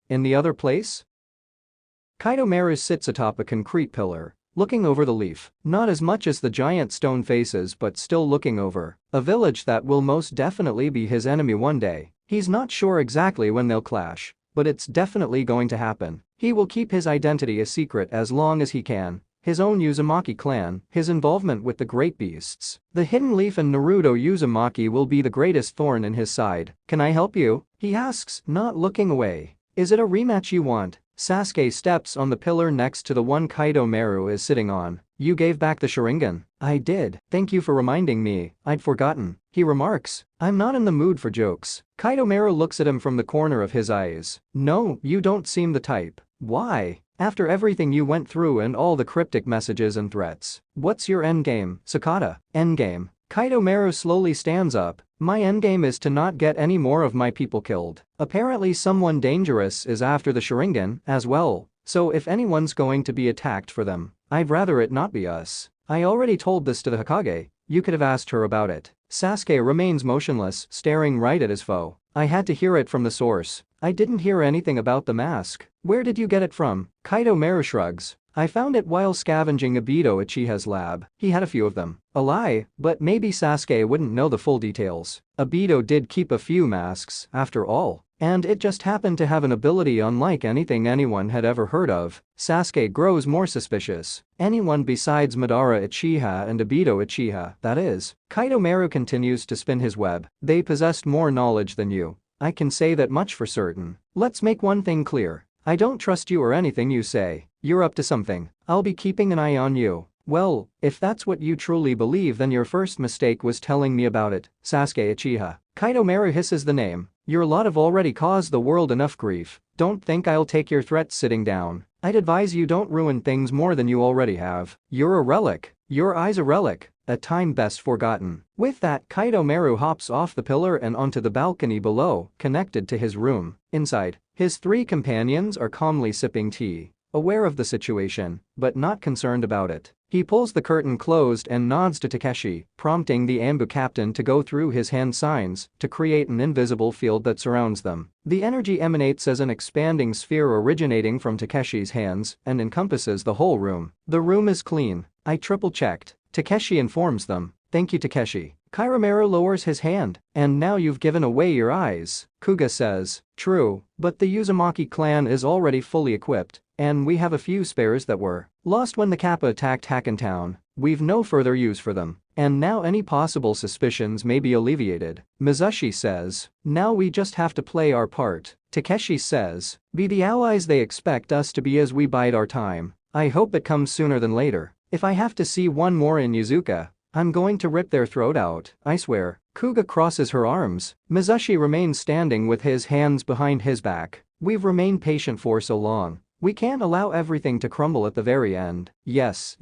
In the other place? Kaido Maru sits atop a concrete pillar, looking over the leaf, not as much as the giant stone faces but still looking over a village that will most definitely be his enemy one day. He's not sure exactly when they'll clash, but it's definitely going to happen. He will keep his identity a secret as long as he can. His own Uzumaki clan, his involvement with the great beasts. The hidden leaf and Naruto Uzumaki will be the greatest thorn in his side. Can I help you? He asks, not looking away. Is it a rematch you want? Sasuke steps on the pillar next to the one Kaido Maru is sitting on. You gave back the Sharingan. I did. Thank you for reminding me, I'd forgotten. He remarks. I'm not in the mood for jokes. Kaido Maru looks at him from the corner of his eyes. No, you don't seem the type. Why? After everything you went through and all the cryptic messages and threats. What's your endgame, Sakata? Endgame. Kaido Maru slowly stands up. My endgame is to not get any more of my people killed. Apparently someone dangerous is after the Sharingan as well, so if anyone's going to be attacked for them, I'd rather it not be us. I already told this to the Hokage, you could have asked her about it. Sasuke remains motionless, staring right at his foe. I had to hear it from the source. I didn't hear anything about the mask. Where did you get it from? Kaido Maru shrugs. I found it while scavenging Obito Uchiha's lab. He had a few of them. A lie, but maybe Sasuke wouldn't know the full details. Obito did keep a few masks, after all. And it just happened to have an ability unlike anything anyone had ever heard of. Sasuke grows more suspicious. Anyone besides Madara Uchiha and Obito Uchiha, that is. Kaido Maru continues to spin his web. They possessed more knowledge than you. I can say that much for certain. Let's make one thing clear. I don't trust you or anything you say. You're up to something. I'll be keeping an eye on you. Well, if that's what you truly believe, then your first mistake was telling me about it, Sasuke Uchiha. Kaido Maru hisses the name. Your lot have already caused the world enough grief. Don't think I'll take your threats sitting down. I'd advise you don't ruin things more than you already have. You're a relic. Your eye's a relic. A time best forgotten. With that, Kaido Maru hops off the pillar and onto the balcony below, connected to his room. Inside, his three companions are calmly sipping tea, aware of the situation, but not concerned about it. He pulls the curtain closed and nods to Takeshi, prompting the Ambu captain to go through his hand signs to create an invisible field that surrounds them. The energy emanates as an expanding sphere originating from Takeshi's hands and encompasses the whole room. The room is clean. I triple-checked. Takeshi informs them. Thank you, Takeshi. Kairomaru lowers his hand. And now you've given away your eyes, Kuga says. True, but the Uzumaki clan is already fully equipped, and we have a few spares that were lost when the Kappa attacked Hackentown. We've no further use for them, and now any possible suspicions may be alleviated, Mizushi says. Now we just have to play our part, Takeshi says. Be the allies they expect us to be as we bide our time. I hope it comes sooner than later. If I have to see one more in Yuzuka, I'm going to rip their throat out, I swear. Kuga crosses her arms. Mizushi remains standing with his hands behind his back. We've remained patient for so long. We can't allow everything to crumble at the very end. Yes,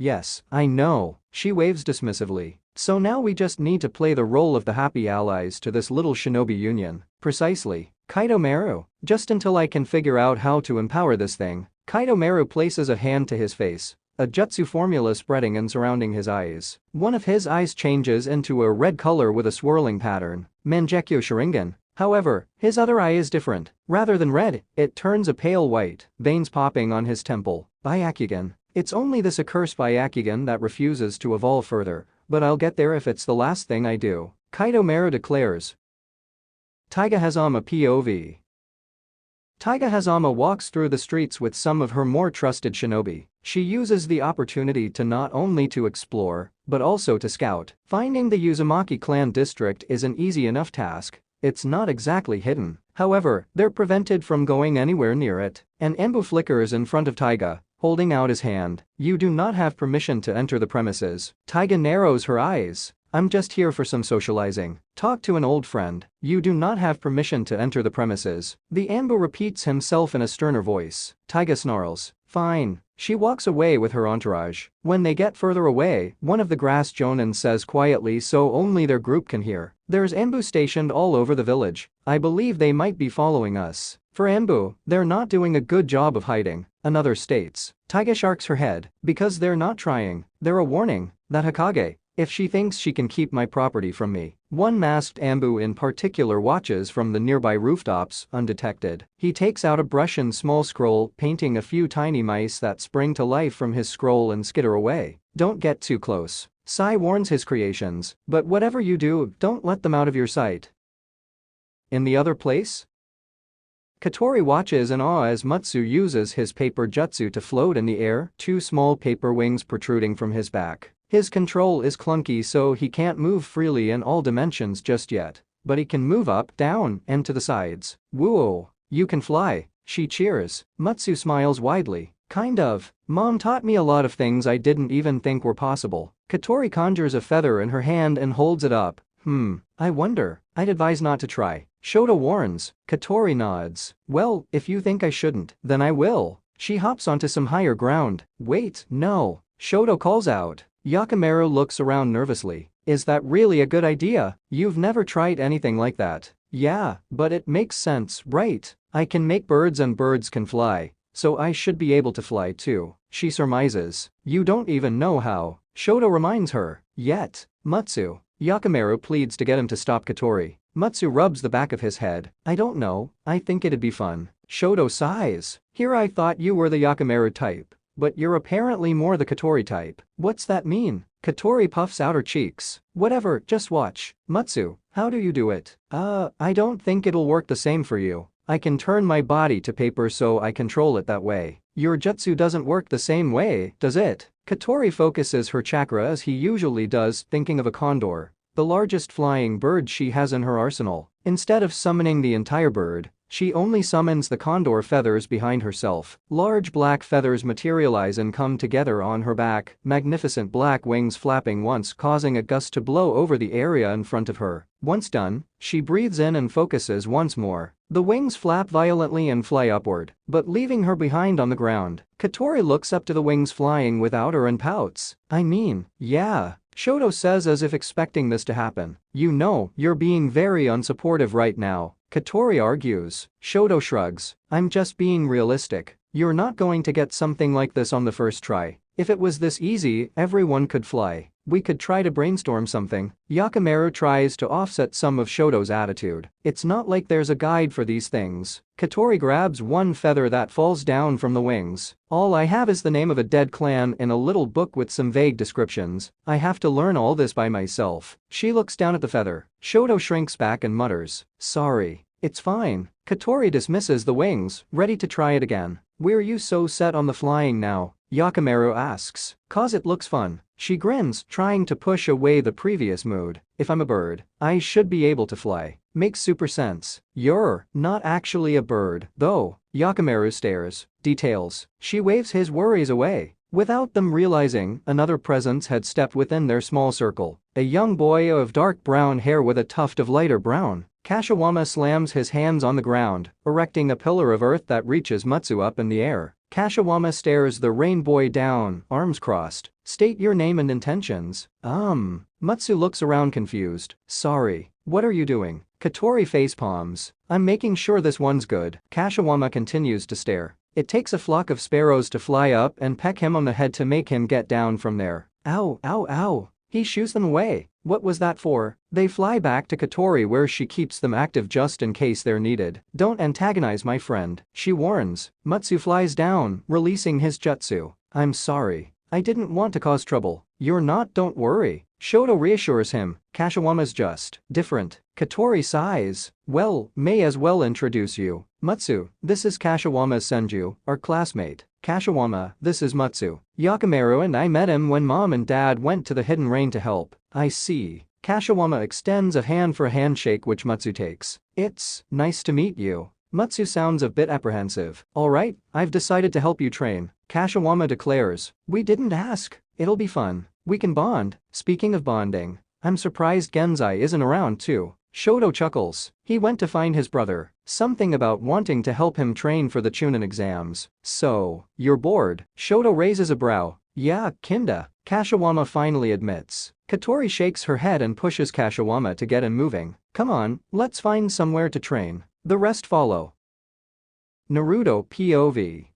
I know. She waves dismissively. So now we just need to play the role of the happy allies to this little shinobi union. Precisely. Kaido Maru. Just until I can figure out how to empower this thing. Kaido Maru places a hand to his face. A jutsu formula spreading and surrounding his eyes. One of his eyes changes into a red color with a swirling pattern. Mangekyo Sharingan. However, his other eye is different. Rather than red, it turns a pale white, veins popping on his temple. Byakugan. It's only this accursed Byakugan that refuses to evolve further, but I'll get there if it's the last thing I do, Kaido Mero declares. Taiga Hazama POV. Taiga Hazama walks through the streets with some of her more trusted shinobi. She uses the opportunity to not only to explore, but also to scout. Finding the Uzumaki clan district is an easy enough task. It's not exactly hidden. However, they're prevented from going anywhere near it. An Enbu flickers in front of Taiga, holding out his hand. You do not have permission to enter the premises. Taiga narrows her eyes. I'm just here for some socializing. Talk to an old friend. You do not have permission to enter the premises. The Enbu repeats himself in a sterner voice. Taiga snarls. Fine. She walks away with her entourage. When they get further away, one of the grass jonin says quietly so only their group can hear. There's Enbu stationed all over the village. I believe they might be following us. For Enbu, they're not doing a good job of hiding. Another states. Taiga sharks her head. Because they're not trying. They're a warning. That Hokage. If she thinks she can keep my property from me. One masked Enbu in particular watches from the nearby rooftops, undetected. He takes out a brush and small scroll, painting a few tiny mice that spring to life from his scroll and skitter away. Don't get too close. Sai warns his creations, but whatever you do, don't let them out of your sight. In the other place? Katori watches in awe as Mutsu uses his paper jutsu to float in the air, two small paper wings protruding from his back. His control is clunky so he can't move freely in all dimensions just yet, but he can move up, down, and to the sides. Whoa, you can fly, she cheers. Mutsu smiles widely. Kind of. Mom taught me a lot of things I didn't even think were possible. Katori conjures a feather in her hand and holds it up. I wonder. I'd advise not to try. Shoto warns. Katori nods. Well, if you think I shouldn't, then I will. She hops onto some higher ground. Wait, no. Shoto calls out. Yakimeru looks around nervously. Is that really a good idea? You've never tried anything like that. Yeah, but it makes sense, right? I can make birds and birds can fly, so I should be able to fly too, she surmises. You don't even know how, Shoto reminds her. Yet. Mutsu. Yakimeru pleads to get him to stop Katori. Mutsu rubs the back of his head. I don't know, I think it'd be fun. Shoto sighs. Here I thought you were the Yakimeru type. But you're apparently more the Katori type. What's that mean? Katori puffs out her cheeks. Whatever, just watch. Mutsu, how do you do it? I don't think it'll work the same for you. I can turn my body to paper so I control it that way. Your jutsu doesn't work the same way, does it? Katori focuses her chakra as he usually does, thinking of a condor, the largest flying bird she has in her arsenal. Instead of summoning the entire bird, she only summons the condor feathers behind herself. Large black feathers materialize and come together on her back, magnificent black wings flapping once, causing a gust to blow over the area in front of her. Once done, she breathes in and focuses once more. The wings flap violently and fly upward, but leaving her behind on the ground. Katori looks up to the wings flying without her and pouts. I mean, yeah. Shoto says as if expecting this to happen. You know, you're being very unsupportive right now, Katori argues. Shoto shrugs. I'm just being realistic. You're not going to get something like this on the first try. If it was this easy, everyone could fly. We could try to brainstorm something. Yakimeru tries to offset some of Shoto's attitude. It's not like there's a guide for these things. Katori grabs one feather that falls down from the wings. All I have is the name of a dead clan in a little book with some vague descriptions. I have to learn all this by myself. She looks down at the feather. Shoto shrinks back and mutters. Sorry. It's fine. Katori dismisses the wings, ready to try it again. Were you so set on the flying now? Yakimeru asks. Cause it looks fun. She grins, trying to push away the previous mood. If I'm a bird, I should be able to fly. Makes super sense. You're not actually a bird, though. Yakimeru stares. Details. She waves his worries away. Without them realizing, another presence had stepped within their small circle. A young boy of dark brown hair with a tuft of lighter brown. Kashiwama slams his hands on the ground, erecting a pillar of earth that reaches Mutsu up in the air. Kashiwama stares the rain boy down, arms crossed. State your name and intentions. Mutsu looks around confused. Sorry. What are you doing? Katori face palms. I'm making sure this one's good. Kashiwama continues to stare. It takes a flock of sparrows to fly up and peck him on the head to make him get down from there. Ow, ow, ow. He shoos them away. What was that for? They fly back to Katori where she keeps them active just in case they're needed. Don't antagonize my friend, she warns. Matsu flies down, releasing his jutsu. I'm sorry. I didn't want to cause trouble. You're not, don't worry. Shoto reassures him. Kashiwama's just different. Katori sighs. Well, may as well introduce you. Matsu, this is Kashiwama Senju, our classmate. Kashiwama, this is Matsu. Yakimaru and I met him when mom and dad went to the Hidden Rain to help. I see. Kashiwama extends a hand for a handshake which Matsu takes. It's nice to meet you. Matsu sounds a bit apprehensive. Alright, I've decided to help you train. Kashiwama declares. We didn't ask. It'll be fun. We can bond. Speaking of bonding, I'm surprised Genzai isn't around too. Shoto chuckles. He went to find his brother. Something about wanting to help him train for the Chunin exams. So, you're bored? Shoto raises a brow. Yeah, kinda. Kashiwama finally admits. Katori shakes her head and pushes Kashiwama to get him moving. Come on, let's find somewhere to train. The rest follow. Naruto POV.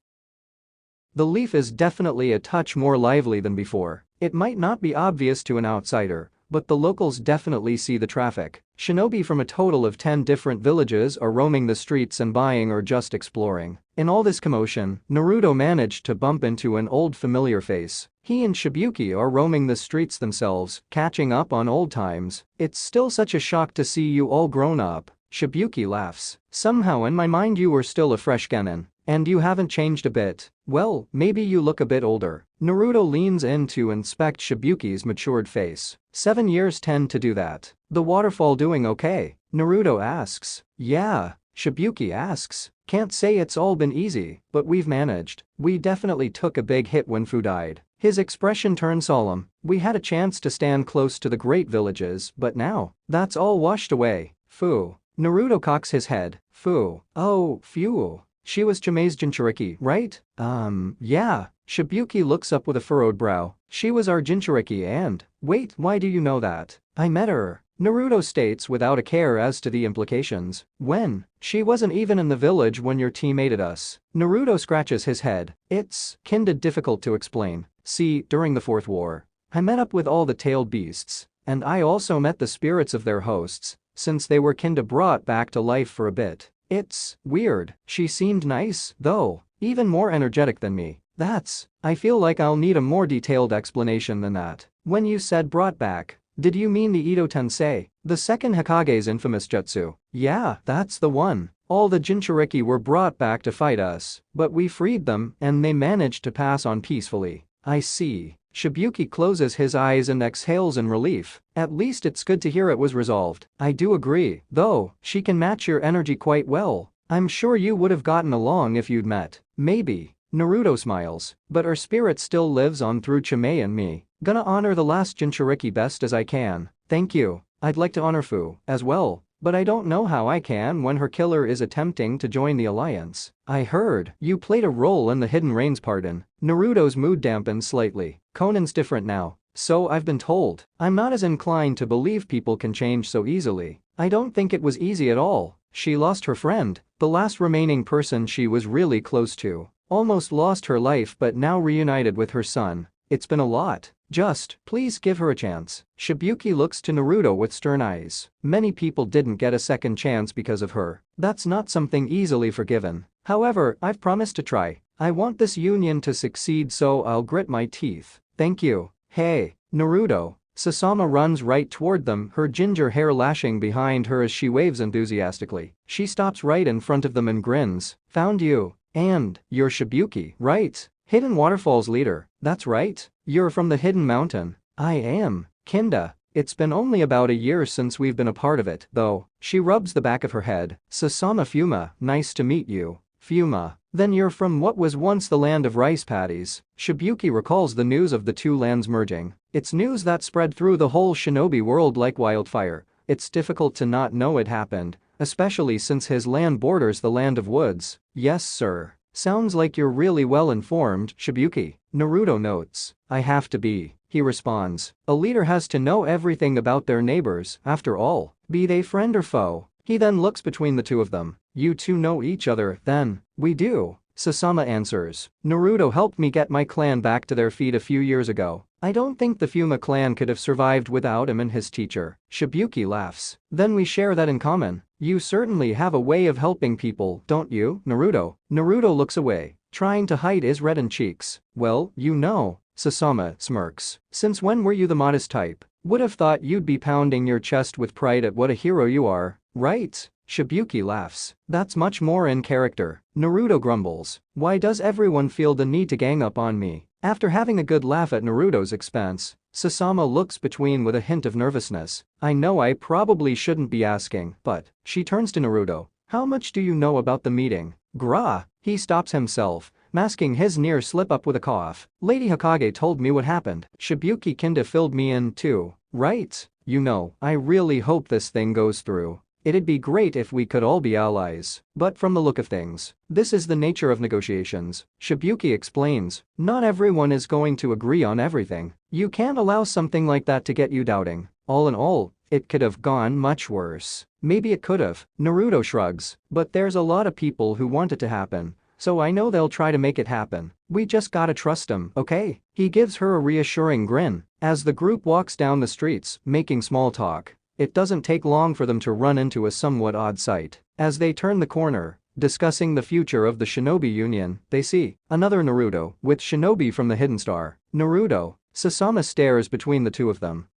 The leaf is definitely a touch more lively than before. It might not be obvious to an outsider, but the locals definitely see the traffic. Shinobi from a total of 10 different villages are roaming the streets and buying or just exploring. In all this commotion, Naruto managed to bump into an old familiar face. He and Shibuki are roaming the streets themselves, catching up on old times. It's still such a shock to see you all grown up. Shibuki laughs. Somehow in my mind you were still a fresh genin. And you haven't changed a bit. Well, maybe you look a bit older. Naruto leans in to inspect Shibuki's matured face. 7 years tend to do that. The waterfall doing okay? Naruto asks. Yeah. Shibuki asks. Can't say it's all been easy, but we've managed. We definitely took a big hit when Fu died. His expression turned solemn. We had a chance to stand close to the great villages, but now, that's all washed away. Fu. Naruto cocks his head. Fu. Oh, phew. She was Chime's Jinchuriki, right? Yeah. Shibuki looks up with a furrowed brow. She was our Jinchuriki and… Wait, why do you know that? I met her. Naruto states without a care as to the implications. When? She wasn't even in the village when your team aided us. Naruto scratches his head. It's kinda difficult to explain. See, during the Fourth War, I met up with all the tailed beasts, and I also met the spirits of their hosts, since they were kinda brought back to life for a bit. It's weird. She seemed nice, though, even more energetic than me. I feel like I'll need a more detailed explanation than that. When you said brought back, did you mean the Ito Tensei, the second Hokage's infamous jutsu? Yeah, that's the one. All the Jinchuriki were brought back to fight us, but we freed them and they managed to pass on peacefully. I see. Shibuki closes his eyes and exhales in relief. At least it's good to hear it was resolved. I do agree, though, she can match your energy quite well. I'm sure you would have gotten along if you'd met. Maybe. Naruto smiles. But her spirit still lives on through Chimei and me. Gonna honor the last Jinchuriki best as I can. Thank you. I'd like to honor Fu as well, but I don't know how I can when her killer is attempting to join the alliance. I heard you played a role in the Hidden Rain's pardon. Naruto's mood dampened slightly. Conan's different now. So I've been told. I'm not as inclined to believe people can change so easily. I don't think it was easy at all. She lost her friend, the last remaining person she was really close to. Almost lost her life but now reunited with her son. It's been a lot. Just, please give her a chance. Shibuki looks to Naruto with stern eyes. Many people didn't get a second chance because of her. That's not something easily forgiven. However, I've promised to try. I want this union to succeed so I'll grit my teeth. Thank you. Hey, Naruto. Sasama runs right toward them, her ginger hair lashing behind her as she waves enthusiastically. She stops right in front of them and grins. Found you. And, you're Shibuki, right? Hidden Waterfalls leader. That's right. You're from the Hidden Mountain. I am. Kinda. It's been only about a year since we've been a part of it, though. She rubs the back of her head. Sasama Fuma, nice to meet you. Fuma. Then you're from what was once the land of rice paddies. Shibuki recalls the news of the two lands merging. It's news that spread through the whole shinobi world like wildfire. It's difficult to not know it happened, especially since his land borders the land of woods. Yes, sir. Sounds like you're really well informed, Shibuki. Naruto notes. I have to be, he responds. A leader has to know everything about their neighbors, after all, be they friend or foe. He then looks between the two of them. You two know each other, then? We do. Sasama answers. Naruto helped me get my clan back to their feet a few years ago. I don't think the Fuma clan could have survived without him and his teacher. Shibuki laughs. Then we share that in common. You certainly have a way of helping people, don't you, Naruto? Naruto looks away, trying to hide his reddened cheeks. Well, you know. Sasama smirks. Since when were you the modest type? Would have thought you'd be pounding your chest with pride at what a hero you are, right? Shibuki laughs. That's much more in character. Naruto grumbles. Why does everyone feel the need to gang up on me? After having a good laugh at Naruto's expense, Sasama looks between with a hint of nervousness. I know I probably shouldn't be asking, but she turns to Naruto. How much do you know about the meeting? Gra. He stops himself, masking his near slip-up with a cough. Lady Hokage told me what happened. Shibuki kinda filled me in too, right? You know, I really hope this thing goes through. It'd be great if we could all be allies. But from the look of things, this is the nature of negotiations. Shibuki explains. Not everyone is going to agree on everything. You can't allow something like that to get you doubting. All in all, it could have gone much worse. Maybe it could have. Naruto shrugs. But there's a lot of people who want it to happen. So I know they'll try to make it happen. We just gotta trust them, okay? He gives her a reassuring grin. As the group walks down the streets, making small talk, it doesn't take long for them to run into a somewhat odd sight. As they turn the corner, discussing the future of the Shinobi Union, they see another Naruto with Shinobi from the Hidden Star. Naruto. Sasama stares between the two of them.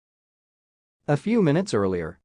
A few minutes earlier,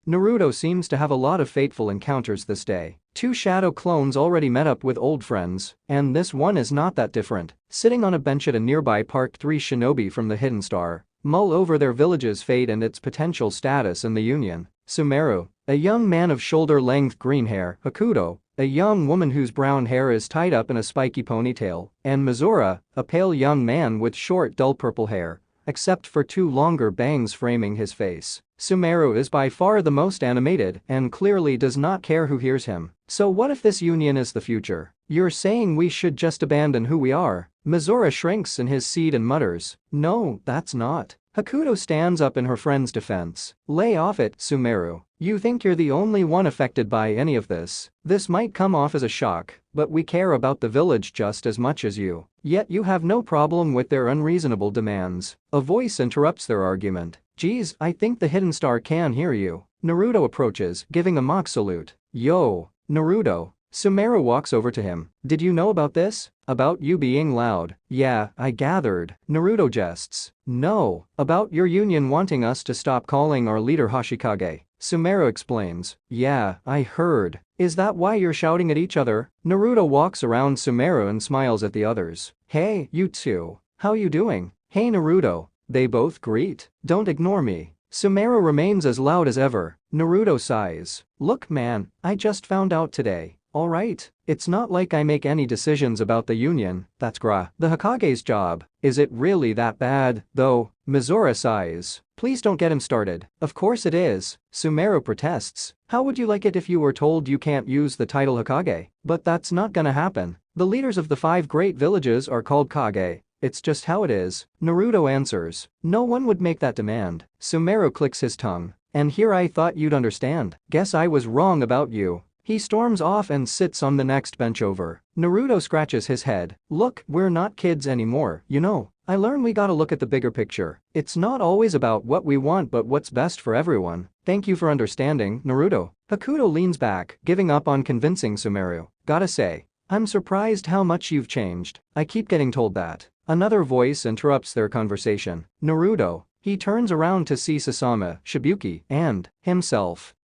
Naruto seems to have a lot of fateful encounters this day. Two shadow clones already met up with old friends, and this one is not that different. Sitting on a bench at a nearby park, three Shinobi from the Hidden Star mull over their village's fate and its potential status in the Union. Sumeru, a young man of shoulder-length green hair, Hakuto, a young woman whose brown hair is tied up in a spiky ponytail, and Mizora, a pale young man with short dull purple hair, except for two longer bangs framing his face. Sumeru is by far the most animated and clearly does not care who hears him. So what if this union is the future? You're saying we should just abandon who we are? Mizora shrinks in his seat and mutters. No, that's not. Hakuto stands up in her friend's defense. Lay off it, Sumeru. You think you're the only one affected by any of this. This might come off as a shock, but we care about the village just as much as you. Yet you have no problem with their unreasonable demands. A voice interrupts their argument. Geez, I think the Hidden Star can hear you. Naruto approaches, giving a mock salute. Yo, Naruto. Sumeru walks over to him. Did you know about this? About you being loud? Yeah, I gathered. Naruto jests. No, about your union wanting us to stop calling our leader Hashikage. Sumeru explains. Yeah, I heard. Is that why you're shouting at each other? Naruto walks around Sumeru and smiles at the others. Hey, you two. How you doing? Hey Naruto. They both greet. Don't ignore me. Sumeru remains as loud as ever. Naruto sighs. Look man, I just found out today. Alright, it's not like I make any decisions about the union, that's the Hokage's job. Is it really that bad, though? Mizora sighs. Please don't get him started. Of course it is. Sumeru protests. How would you like it if you were told you can't use the title Hokage? But that's not gonna happen. The leaders of the 5 great villages are called Kage. It's just how it is. Naruto answers. No one would make that demand. Sumeru clicks his tongue. And here I thought you'd understand. Guess I was wrong about you. He storms off and sits on the next bench over. Naruto scratches his head. Look, we're not kids anymore, you know. I learn we gotta look at the bigger picture. It's not always about what we want but what's best for everyone. Thank you for understanding, Naruto. Hakuto leans back, giving up on convincing Sumeru. Gotta say, I'm surprised how much you've changed. I keep getting told that. Another voice interrupts their conversation. Naruto. He turns around to see Sasama, Shibuki, and himself.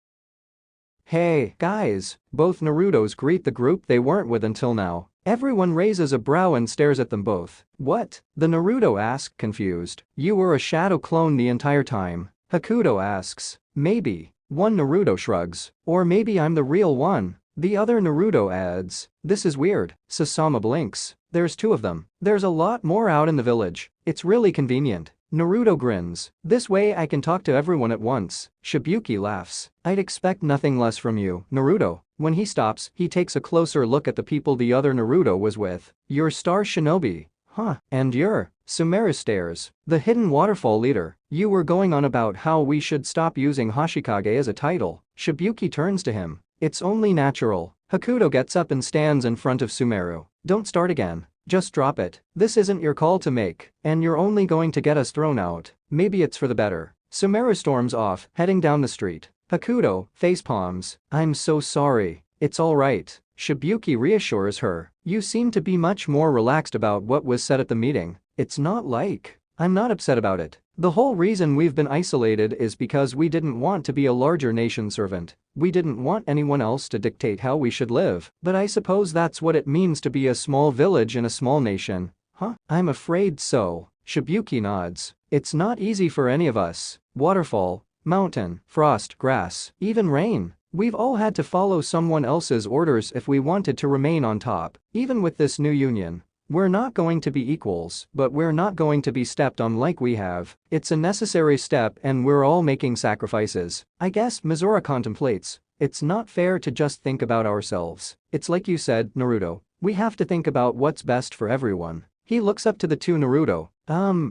Hey, guys. Both Narutos greet the group they weren't with until now. Everyone raises a brow and stares at them both. What? The Naruto asks, confused. You were a shadow clone the entire time. Hakuto asks. Maybe. One Naruto shrugs. Or maybe I'm the real one. The other Naruto adds. This is weird. Sasama blinks. There's 2 of them. There's a lot more out in the village. It's really convenient. Naruto grins. This way I can talk to everyone at once. Shibuki laughs. I'd expect nothing less from you, Naruto. When he stops, he takes a closer look at the people the other Naruto was with. You're Star Shinobi. Huh. And you're? Sumeru stares. The hidden waterfall leader. You were going on about how we should stop using Hashikage as a title. Shibuki turns to him. It's only natural. Hakuto gets up and stands in front of Sumeru. Don't start again. Just drop it. This isn't your call to make, and you're only going to get us thrown out. Maybe it's for the better. Sumeru storms off, heading down the street. Hakuto facepalms. I'm so sorry. It's alright. Shibuki reassures her. You seem to be much more relaxed about what was said at the meeting. It's not like. I'm not upset about it. The whole reason we've been isolated is because we didn't want to be a larger nation servant. We didn't want anyone else to dictate how we should live. But I suppose that's what it means to be a small village in a small nation. Huh? I'm afraid so. Shibuki nods. It's not easy for any of us. Waterfall, mountain, frost, grass, even rain. We've all had to follow someone else's orders if we wanted to remain on top. Even with this new union. We're not going to be equals, but we're not going to be stepped on like we have. It's a necessary step and we're all making sacrifices. I guess Mizora contemplates. It's not fair to just think about ourselves. It's like you said, Naruto. We have to think about what's best for everyone. He looks up to the two Naruto.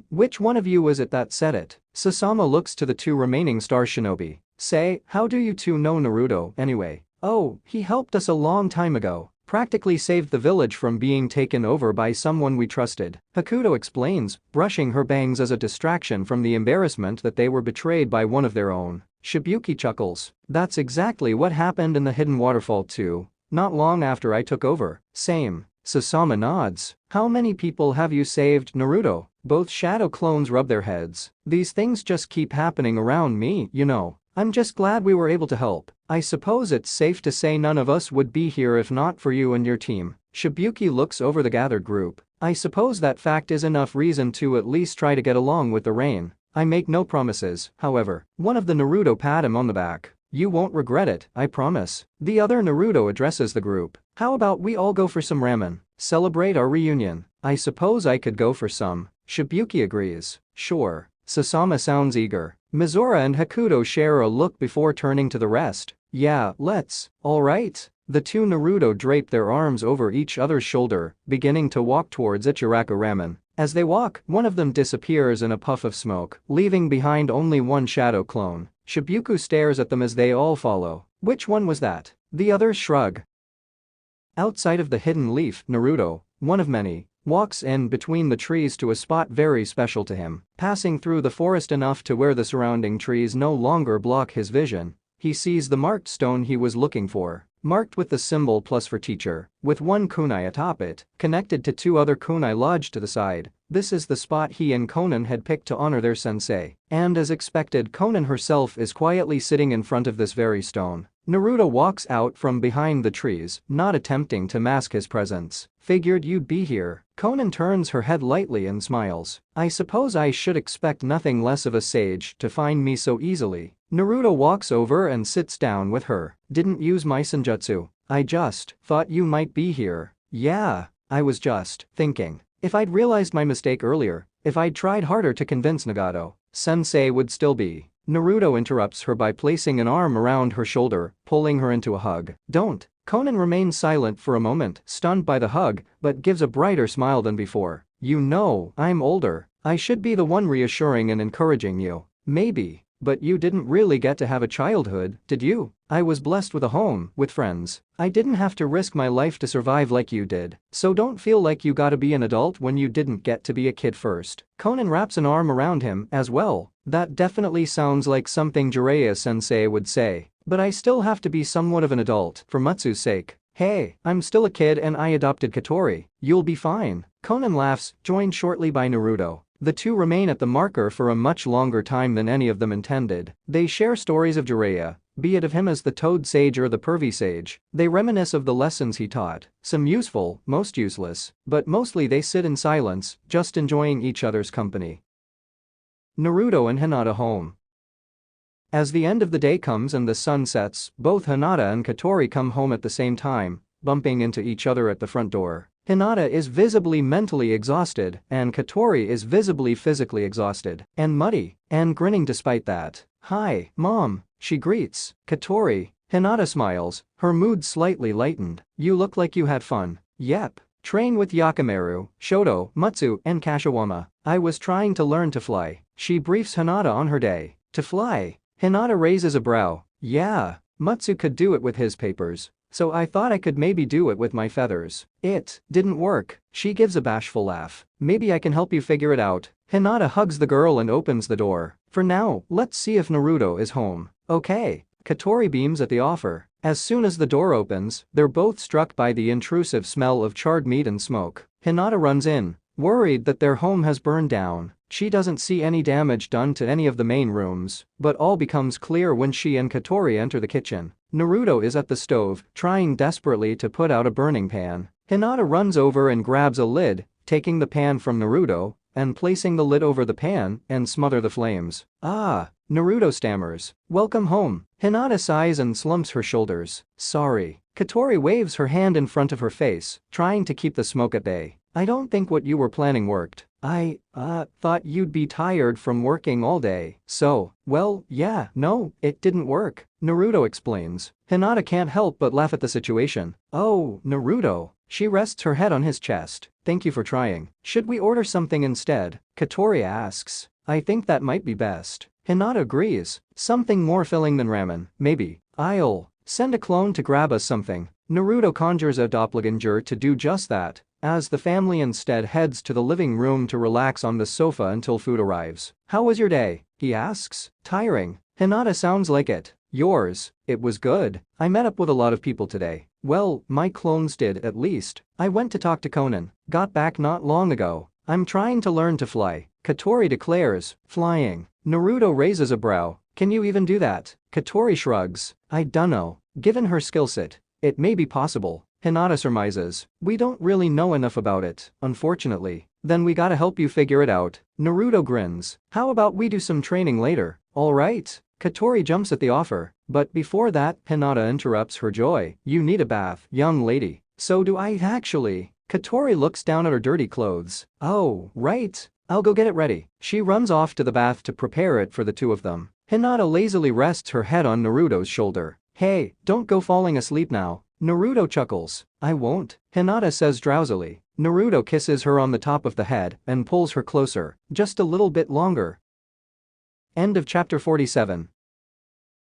Which one of you was it that said it? Sasama looks to the two remaining star shinobi. Say, how do you two know Naruto, anyway? Oh, he helped us a long time ago. Practically saved the village from being taken over by someone we trusted. Hakuto explains, brushing her bangs as a distraction from the embarrassment that they were betrayed by one of their own. Shibuki chuckles. That's exactly what happened in the hidden waterfall too. Not long after I took over. Same. Sasama nods. How many people have you saved, Naruto? Both shadow clones rub their heads. These things just keep happening around me, you know. I'm just glad we were able to help. I suppose it's safe to say none of us would be here if not for you and your team. Shibuki looks over the gathered group. I suppose that fact is enough reason to at least try to get along with the rain. I make no promises, however. One of the Naruto pat him on the back. You won't regret it, I promise. The other Naruto addresses the group. How about we all go for some ramen? Celebrate our reunion. I suppose I could go for some. Shibuki agrees. Sure. Sasama sounds eager. Mizora and Hakuto share a look before turning to the rest. Yeah, let's. Alright. The two Naruto drape their arms over each other's shoulder, beginning to walk towards Ichiraku Ramen. As they walk, one of them disappears in a puff of smoke, leaving behind only one shadow clone. Shibuku stares at them as they all follow. Which one was that? The others shrug. Outside of the hidden leaf, Naruto, one of many, walks in between the trees to a spot very special to him. Passing through the forest enough to where the surrounding trees no longer block his vision, he sees the marked stone he was looking for, marked with the symbol plus for teacher, with one kunai atop it, connected to two other kunai lodged to the side. This is the spot he and Konan had picked to honor their sensei. And as expected, Konan herself is quietly sitting in front of this very stone. Naruto walks out from behind the trees, not attempting to mask his presence. Figured you'd be here. Konan turns her head lightly and smiles. I suppose I should expect nothing less of a sage to find me so easily. Naruto walks over and sits down with her. Didn't use my senjutsu. I just thought you might be here. Yeah, I was just thinking. If I'd realized my mistake earlier, if I'd tried harder to convince Nagato, sensei would still be. Naruto interrupts her by placing an arm around her shoulder, pulling her into a hug. Don't. Konan remains silent for a moment, stunned by the hug, but gives a brighter smile than before. You know, I'm older. I should be the one reassuring and encouraging you. Maybe. But you didn't really get to have a childhood, did you? I was blessed with a home, with friends. I didn't have to risk my life to survive like you did. So don't feel like you gotta be an adult when you didn't get to be a kid first. Konan wraps an arm around him as well. That definitely sounds like something Jiraiya-sensei would say. But I still have to be somewhat of an adult, for Matsu's sake. Hey, I'm still a kid and I adopted Katori. You'll be fine. Konan laughs, joined shortly by Naruto. The two remain at the marker for a much longer time than any of them intended. They share stories of Jiraiya, be it of him as the Toad Sage or the Pervy Sage. They reminisce of the lessons he taught, some useful, most useless, but mostly they sit in silence, just enjoying each other's company. Naruto and Hinata home. As the end of the day comes and the sun sets, both Hinata and Katori come home at the same time, bumping into each other at the front door. Hinata is visibly mentally exhausted, and Katori is visibly physically exhausted, and muddy, and grinning despite that. Hi, Mom, she greets. Katori. Hinata smiles, her mood slightly lightened. You look like you had fun. Yep. Train with Yakimeru, Shoto, Matsu, and Kashiwama. I was trying to learn to fly. She briefs Hinata on her day. To fly. Hinata raises a brow. Yeah. Matsu could do it with his papers. so I thought I could maybe do it with my feathers. It didn't work. She gives a bashful laugh. Maybe I can help you figure it out. Hinata hugs the girl and opens the door. For now, let's see if Naruto is home. Okay. Katori beams at the offer. As soon as the door opens, they're both struck by the intrusive smell of charred meat and smoke. Hinata runs in, worried that their home has burned down. She doesn't see any damage done to any of the main rooms, but all becomes clear when she and Katori enter the kitchen. Naruto is at the stove, trying desperately to put out a burning pan. Hinata runs over and grabs a lid, taking the pan from Naruto and placing the lid over the pan and smother the flames. Ah, Naruto stammers. Welcome home. Hinata sighs and slumps her shoulders. Sorry. Katori waves her hand in front of her face, trying to keep the smoke at bay. I don't think what you were planning worked. I thought you'd be tired from working all day. So, well, yeah, no, it didn't work. Naruto explains. Hinata can't help but laugh at the situation. Oh, Naruto. She rests her head on his chest. Thank you for trying. Should we order something instead? Katori asks. I think that might be best. Hinata agrees. Something more filling than ramen, maybe. I'll send a clone to grab us something. Naruto conjures a doppelganger to do just that, as the family instead heads to the living room to relax on the sofa until food arrives. How was your day? He asks. Tiring. Hinata sounds like it. Yours? It was good. I met up with a lot of people today. Well, my clones did at least. I went to talk to Conan. Got back not long ago. I'm trying to learn to fly. Katori declares. Flying. Naruto raises a brow. Can you even do that? Katori shrugs. I dunno. Given her skill set, it may be possible. Hinata surmises. We don't really know enough about it, unfortunately. Then we gotta help you figure it out. Naruto grins. How about we do some training later? Alright. Katori jumps at the offer, but before that, Hinata interrupts her joy. You need a bath, young lady. So do I actually. Katori looks down at her dirty clothes. Oh, right. I'll go get it ready. She runs off to the bath to prepare it for the two of them. Hinata lazily rests her head on Naruto's shoulder. Hey, don't go falling asleep now. Naruto chuckles. I won't. Hinata says drowsily. Naruto kisses her on the top of the head and pulls her closer, just a little bit longer. End of chapter 47.